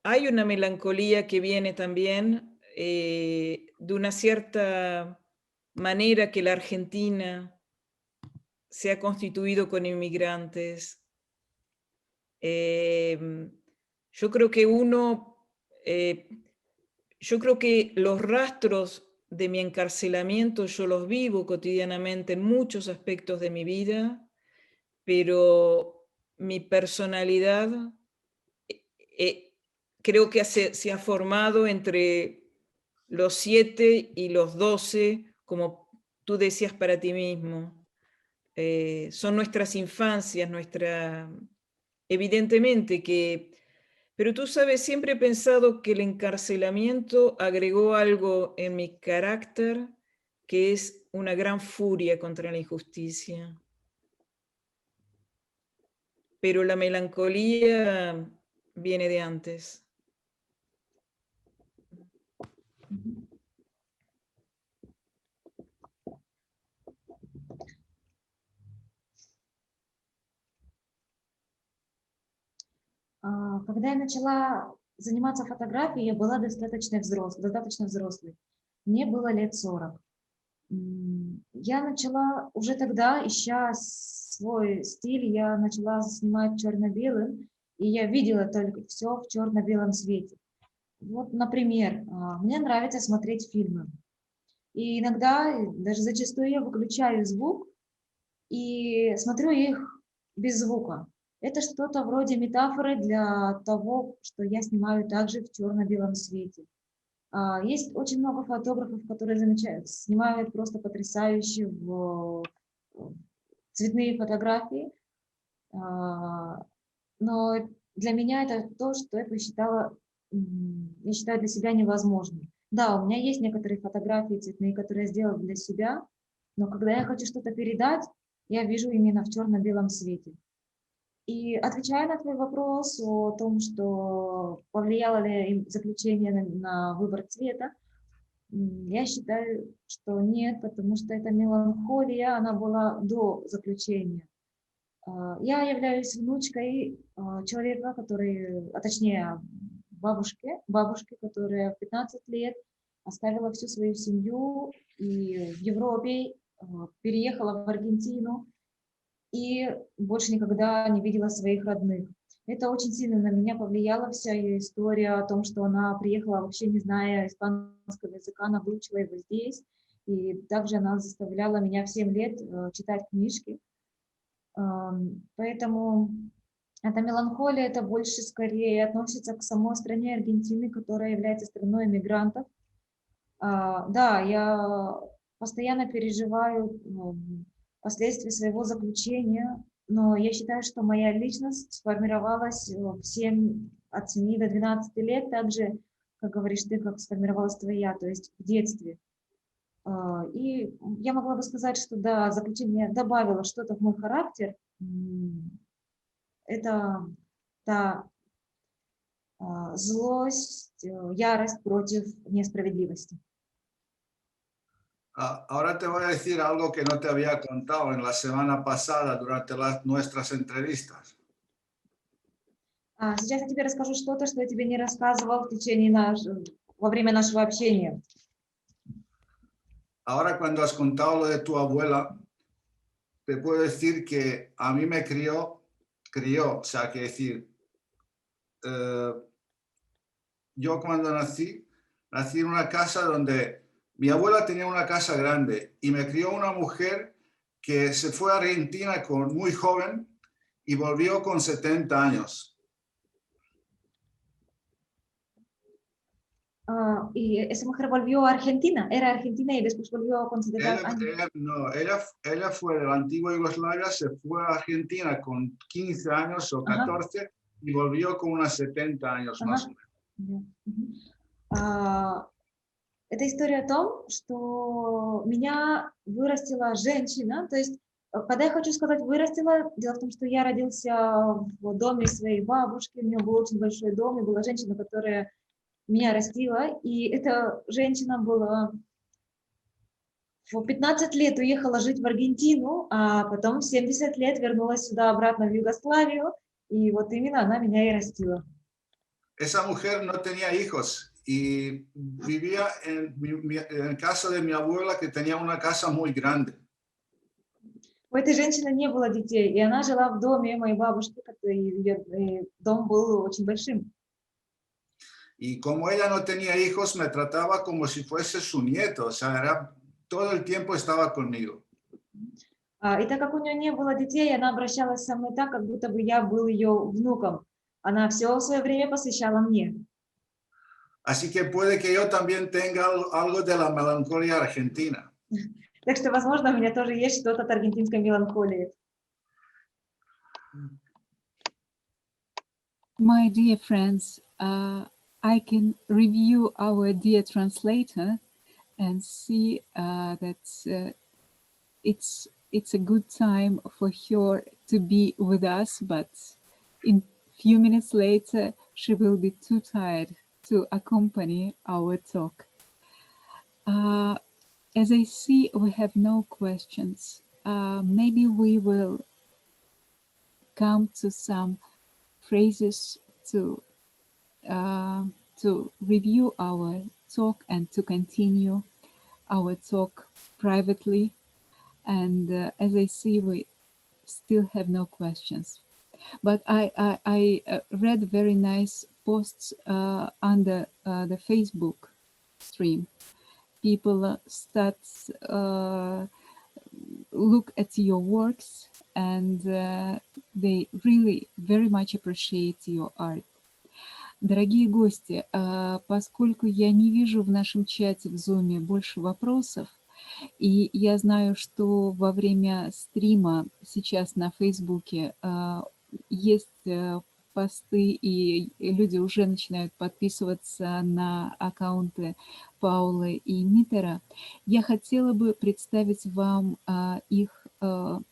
[SPEAKER 2] hay una melancolía que viene también de una cierta manera que la Argentina se ha constituido con inmigrantes. Yo creo que yo creo que los rastros de mi encarcelamiento yo los vivo cotidianamente en muchos aspectos de mi vida, pero mi personalidad creo que se ha formado entre los 7 y los 12, como tú decías para ti mismo. Son nuestras infancias, evidentemente que... Pero tú sabes, siempre he pensado que el encarcelamiento agregó algo en mi carácter que es una gran furia contra la injusticia. Pero la melancolía viene de antes.
[SPEAKER 4] Когда я начала заниматься фотографией, я была достаточно взрослой. Мне было лет 40. Я начала уже тогда, ища свой стиль, я начала снимать черно-белым, и я видела только все в черно-белом свете. Вот, например, мне нравится смотреть фильмы. И иногда, даже зачастую, я выключаю звук и смотрю их без звука. Это что-то вроде метафоры для того, что я снимаю также в черно-белом свете. Есть очень много фотографов, которые снимают просто потрясающие цветные фотографии, но для меня это то, что я считаю для себя невозможным. Да, у меня есть некоторые фотографии цветные, которые я сделала для себя, но когда я хочу что-то передать, я вижу именно в черно-белом свете. И отвечая на твой вопрос о том, что повлияло ли заключение на выбор цвета, я считаю, что нет, потому что эта меланхолия, она была до заключения. Я являюсь внучкой человека, точнее бабушки, которая в 15 лет оставила всю свою семью и в Европе переехала в Аргентину и больше никогда не видела своих родных. Это очень сильно на меня повлияло, вся ее история о том, что она приехала вообще не зная испанского языка, она выучила его здесь, и также она заставляла меня в 7 лет читать книжки. Поэтому эта меланхолия, это больше скорее относится к самой стране Аргентины, которая является страной иммигрантов. Да, я постоянно переживаю последствия своего заключения, но я считаю, что моя личность сформировалась от 7 до 12 лет, так же, как говоришь ты, как сформировалась твоя, то есть в детстве. И я могла бы сказать, что да, заключение добавило что-то в мой характер. Это та злость, ярость против несправедливости.
[SPEAKER 3] Ahora te voy a decir algo que no te había contado en la semana pasada durante nuestras entrevistas.
[SPEAKER 4] Сейчас я тебе расскажу что-то, что я тебе не рассказывал во время нашего общения.
[SPEAKER 3] Ahora cuando has contado lo de tu abuela, te puedo decir que a mí me crió, o sea, que decir, yo cuando nací en una casa donde mi abuela tenía una casa grande y me crió una mujer que se fue a Argentina muy joven y volvió con 70 años.
[SPEAKER 4] Y esa mujer volvió a Argentina, era argentina y después volvió con 70 años.
[SPEAKER 3] Ella fue de la antigua Yugoslavia, se fue a Argentina con 15 años o 14 y volvió con unos 70 años más o menos.
[SPEAKER 4] Это история о том, что меня вырастила женщина, то есть, когда я хочу сказать вырастила, дело в том, что я родился в доме своей бабушки, у нее был очень большой дом, и была женщина, которая меня растила, и эта женщина была в 15 лет уехала жить в Аргентину, а потом в 70 лет вернулась сюда обратно в Югославию, и вот именно она меня и растила.
[SPEAKER 3] Esa mujer no tenía hijos y vivía en casa de mi abuela, que tenía una casa muy grande.
[SPEAKER 4] У этой женщины не было детей, и она жила в доме моей бабушки, ее дом был очень большим.
[SPEAKER 3] Y como ella no tenía hijos, me trataba como si fuese su nieto, o sea, todo el tiempo estaba conmigo.
[SPEAKER 4] И так как у нее не было детей, она обращалась со мной так, как будто бы я был ее внуком. Она все свое время посвящала мне.
[SPEAKER 3] Así que puede que yo también tenga algo de la melancolía argentina.
[SPEAKER 4] Так что, возможно, у меня тоже есть что-то от аргентинской меланхолии.
[SPEAKER 1] My dear friends, I can review our dear translator and see that it's a good time for her to be with us, but in few minutes later she will be too tired to accompany our talk. As I see, we have no questions. Maybe we will come to some phrases to review our talk and to continue our talk privately. And as I see, we still have no questions. But I read very nice posts under the Facebook stream. People start look at your works and they really very much appreciate your art. Дорогие гости, поскольку я не вижу в нашем чате в Zoom больше вопросов, и я знаю, что во время стрима сейчас на Фейсбуке есть посты, и люди уже начинают подписываться на аккаунты Паулы и Митера, я хотела бы представить вам их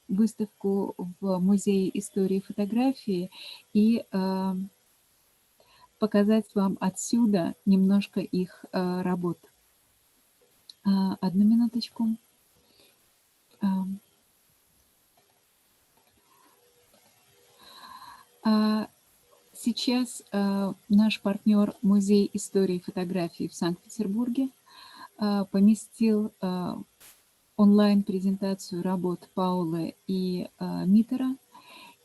[SPEAKER 1] выставку в Музее истории и фотографии и показать вам отсюда немножко их работ. Одну минуточку. Сейчас наш партнер Музей истории и фотографии в Санкт-Петербурге поместил онлайн-презентацию работ Паулы и Митера.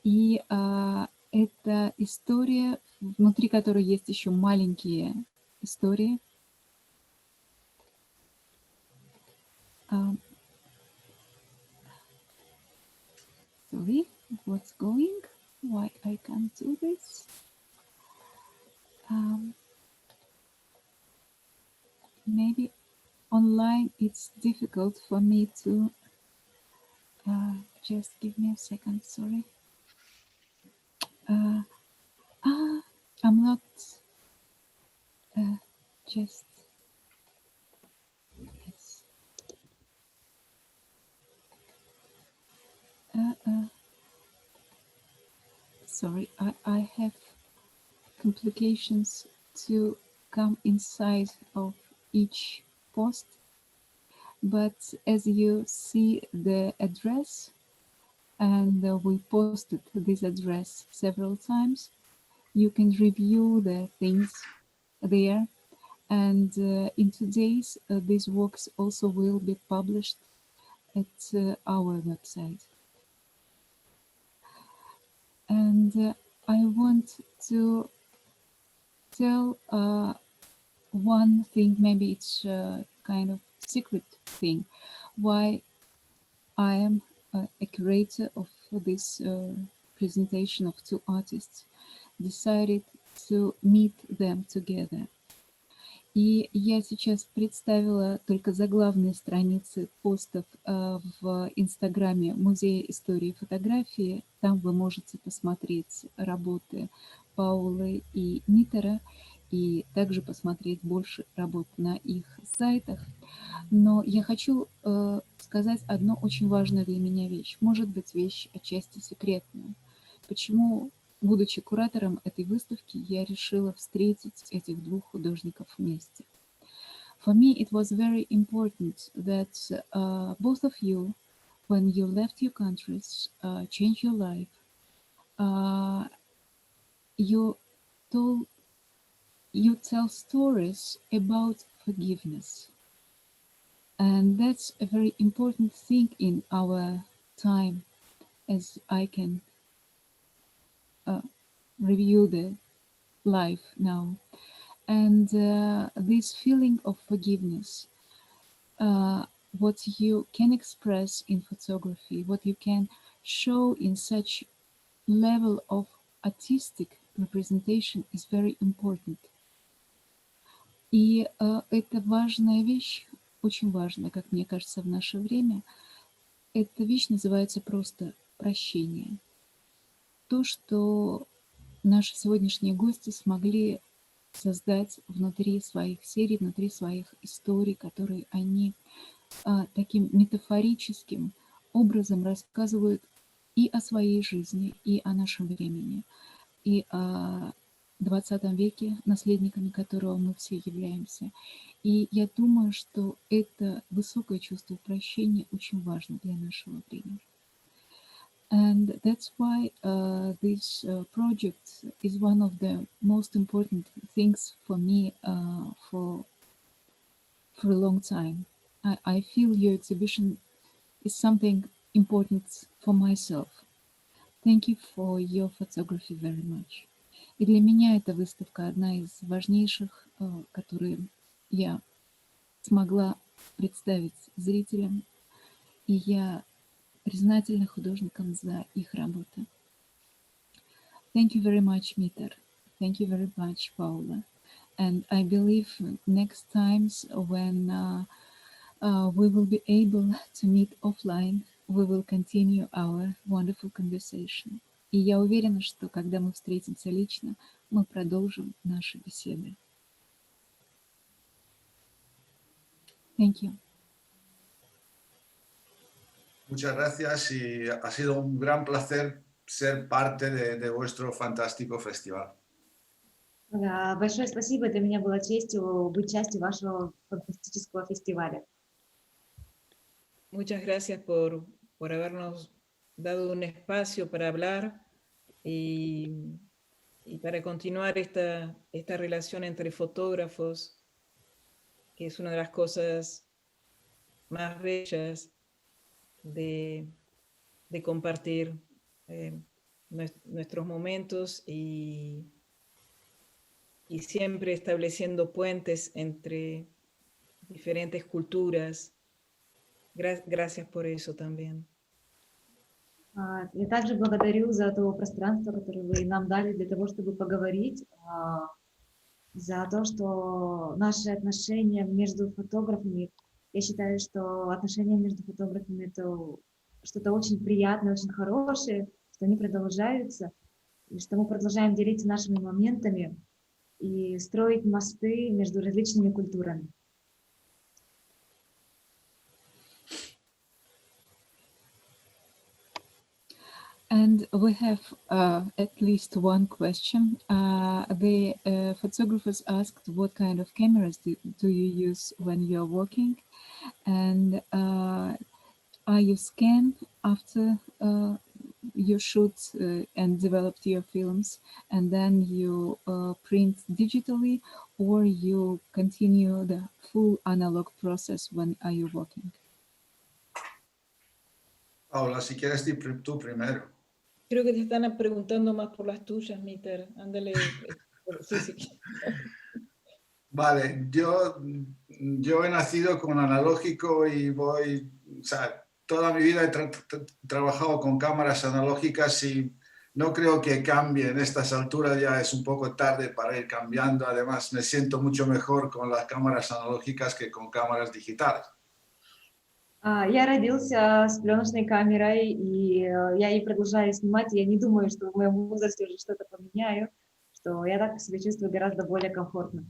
[SPEAKER 1] И это история, внутри которой есть еще маленькие истории. Sorry, what's going? Why I can't do this? Maybe online it's difficult for me to just give me a second, sorry. I'm not just yes. sorry, I have complications to come inside of each post, but as you see the address, and we posted this address several times, you can review the things there. And in 2 days, these works also will be published at our website. And I want to tell one thing, maybe it's kind of secret thing, why I am a curator of this presentation of 2 artists, decided to meet them together. И я сейчас представила только заглавные страницы постов в Инстаграме Музея истории и фотографии. Там вы можете посмотреть работы Паулы и Митера и также посмотреть больше работ на их сайтах. Но я хочу сказать одну очень важную для меня вещь. Может быть, вещь отчасти секретную. Почему, будучи куратором этой выставки, я решила встретить этих 2 художников вместе. For me, it was very important that both of you, when you left your countries, changed your life, you tell stories about forgiveness. And that's a very important thing in our time, as I can review the life now. And this feeling of forgiveness, what you can express in photography, what you can show in such level of artistic representation is very important. И это важная вещь, очень важная, как мне кажется, в наше время. Эта вещь называется просто прощение. То, что наши сегодняшние гости смогли создать внутри своих серий, внутри своих историй, которые они таким метафорическим образом рассказывают и о своей жизни, и о нашем времени, и о 20 веке, наследниками которого мы все являемся. И я думаю, что это высокое чувство прощения очень важно для нашего времени. And that's why this project is one of the most important things for me for a long time. I feel your exhibition is something important for myself. Thank you for your photography very much. И для меня эта выставка одна из важнейших, которые я смогла представить зрителям, и я признательна художникам за их работы. Thank you very much, Miter. Thank you very much, Paula. And I believe next times when we will be able to meet offline, we will continue our wonderful conversation. И я уверена, что когда мы встретимся лично, мы продолжим наши беседы. Thank you.
[SPEAKER 3] Muchas gracias y ha sido un gran placer ser parte de vuestro fantástico festival.
[SPEAKER 4] Большое спасибо, для меня было честью быть частью вашего фантастического фестиваля.
[SPEAKER 2] Muchas gracias por habernos dado un espacio para hablar y para continuar esta relación entre fotógrafos, que es una de las cosas más bellas de compartir nuestros momentos y siempre estableciendo puentes entre diferentes culturas. Gracias por eso también.
[SPEAKER 4] Я также благодарю за то пространство, которое вы нам дали для того, чтобы поговорить, за то, что наши отношения между фотографами, я считаю, что отношения между фотографами — это что-то очень приятное, очень хорошее, что они продолжаются, и что мы продолжаем делиться нашими моментами и строить мосты между различными культурами.
[SPEAKER 1] And we have at least one question. The photographers asked what kind of cameras do you use when you're working, and are you scan after you shoot and developed your films, and then you print digitally, or you continue the full analog process when are you working?
[SPEAKER 3] Paula, si quieres tú primero.
[SPEAKER 2] Creo que te están preguntando más por las tuyas, Mitter. Ándale. Sí, sí.
[SPEAKER 3] Vale, yo he nacido con analógico y o sea, toda mi vida he trabajado con cámaras analógicas y no creo que cambie en estas alturas, ya es un poco tarde para ir cambiando. Además, me siento mucho mejor con las cámaras analógicas que con cámaras digitales.
[SPEAKER 4] Я родился с пленочной камерой, и я ей продолжаю снимать, и я не думаю, что в моем возрасте уже что-то поменяю, что я так себя чувствую гораздо более комфортно.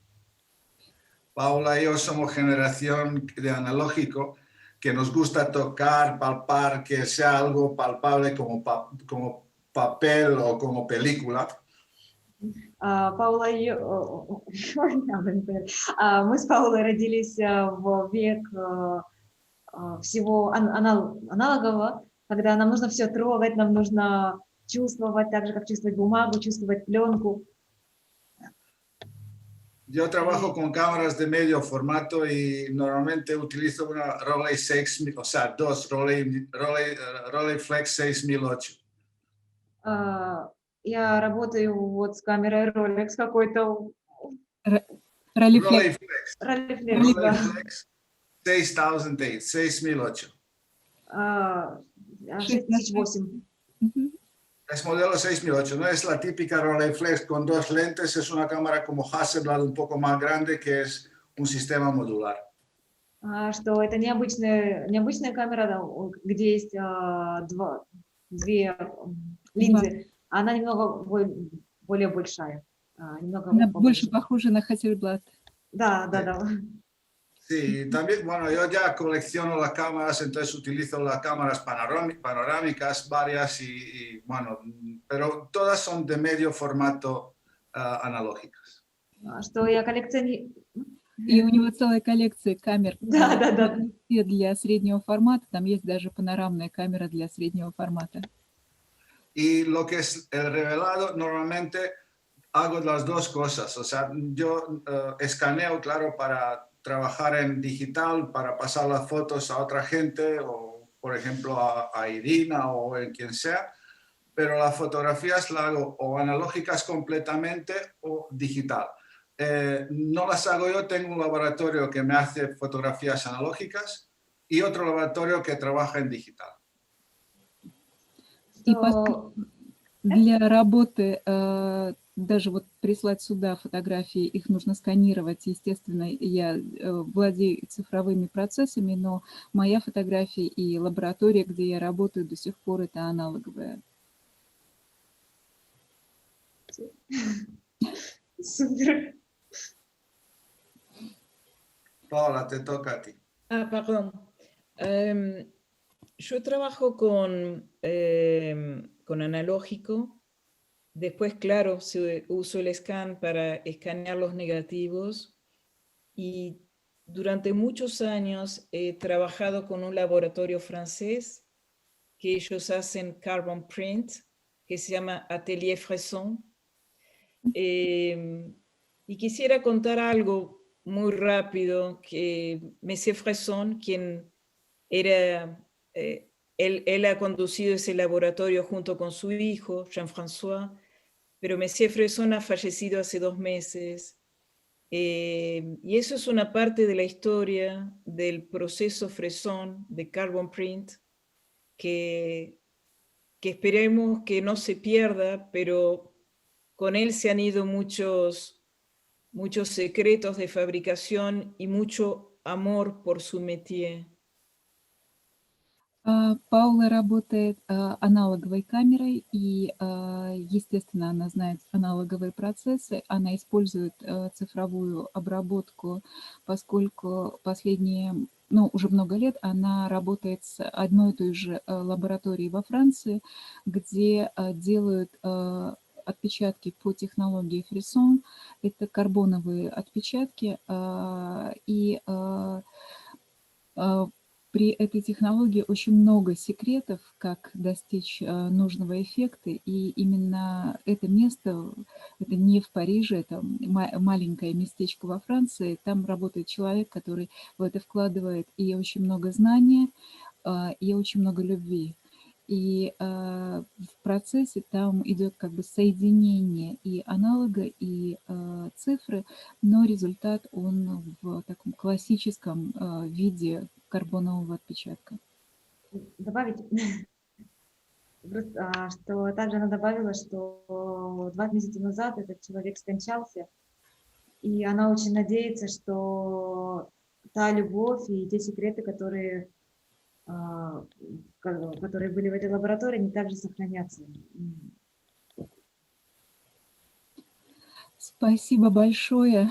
[SPEAKER 3] Paula y yo somos generación de analógico, que nos gusta tocar, palpar, que sea algo palpable como papel o como película.
[SPEAKER 4] Паула и мы с Паулой родились в век всего аналогового, когда нам нужно все трогать, нам нужно чувствовать, так же, как чувствовать бумагу, чувствовать пленку.
[SPEAKER 3] Yo trabajo con cámaras de medio formato y normalmente utilizo una Rolleiflex 6000, o sea, dos Rolleiflex 6008.
[SPEAKER 4] Я работаю вот с камерой Rolex какой-то.
[SPEAKER 1] Rolleiflex.
[SPEAKER 3] Rolleiflex 6008, 6008.
[SPEAKER 4] 6008.
[SPEAKER 3] Es modelo 6008, no es la típica Rolleiflex con dos lentes, es una cámara como Hasselblad un poco más grande que es un sistema modular.
[SPEAKER 4] Что это необычная камера, где есть две линзы, она немного более большая.
[SPEAKER 1] Она больше похожа на Hasselblad.
[SPEAKER 4] Да.
[SPEAKER 3] Sí, también, bueno, yo ya colecciono las cámaras, entonces utilizo las cámaras panorámicas varias y bueno, pero todas son de medio formato аналогicas.
[SPEAKER 4] Что я коллекционирую.
[SPEAKER 1] И у него целая коллекция камер.
[SPEAKER 4] Да.
[SPEAKER 1] Для среднего формата, там есть даже панорамная камера для среднего формата.
[SPEAKER 3] Y lo que es el revelado, normalmente hago las dos cosas, o sea, yo escaneo, claro, para trabajar en digital, para pasar las fotos a otra gente, o por ejemplo a Irina o en quien sea, pero las fotografías las hago o analógicas completamente o digital. No las hago yo, tengo un laboratorio que me hace fotografías analógicas y otro laboratorio que trabaja en digital.
[SPEAKER 1] И для работы даже вот прислать сюда фотографии, их нужно сканировать. Естественно, я владею цифровыми процессами, но моя фотография и лаборатория, где я работаю, до сих пор это аналоговая.
[SPEAKER 4] Супер.
[SPEAKER 3] Paula, te toca a ti.
[SPEAKER 2] Perdón. Yo trabajo con analógico. Después, claro, uso el scan para escanear los negativos. Y durante muchos años he trabajado con un laboratorio francés que ellos hacen carbon print, que se llama Atelier Fresson. Y quisiera contar algo muy rápido, que Monsieur Fresson, quien era, él ha conducido ese laboratorio junto con su hijo, Jean-François, pero Monsieur Fresson ha fallecido hace 2 meses. Y eso es una parte de la historia del proceso Fresson de carbon print que esperemos que no se pierda, pero con él se han ido muchos secretos de fabricación y mucho amor por su métier.
[SPEAKER 1] Паула работает аналоговой камерой, и, естественно, она знает аналоговые процессы. Она использует цифровую обработку, поскольку последние, уже много лет она работает с одной и той же лабораторией во Франции, где делают отпечатки по технологии Frisson. Это карбоновые отпечатки, и при этой технологии очень много секретов, как достичь нужного эффекта, и именно это место, это не в Париже, это маленькое местечко во Франции, там работает человек, который в это вкладывает и очень много знания, и очень много любви. И в процессе там идет как бы соединение и аналога, и цифры, но результат он в таком классическом виде карбонового отпечатка.
[SPEAKER 4] Добавить, что также она добавила, что 2 месяца назад этот человек скончался, и она очень надеется, что та любовь и те секреты, которые были в этой лаборатории, они также сохранятся.
[SPEAKER 1] Спасибо большое,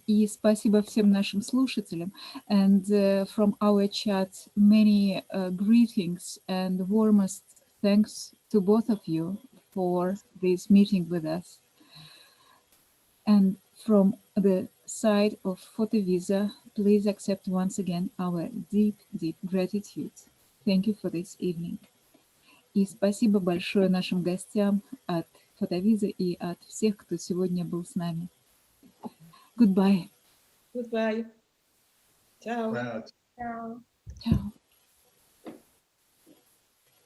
[SPEAKER 1] и спасибо всем нашим слушателям. And from our chat, many greetings and warmest thanks to both of you for this meeting with us. And from the side of Fotovisa, please accept once again our deep, deep gratitude. Thank you for this evening. И спасибо большое нашим гостям от Фотовиза и от всех, кто сегодня был с нами. Goodbye.
[SPEAKER 2] Goodbye. Ciao.
[SPEAKER 3] Bueno,
[SPEAKER 5] Chao.
[SPEAKER 1] Ciao.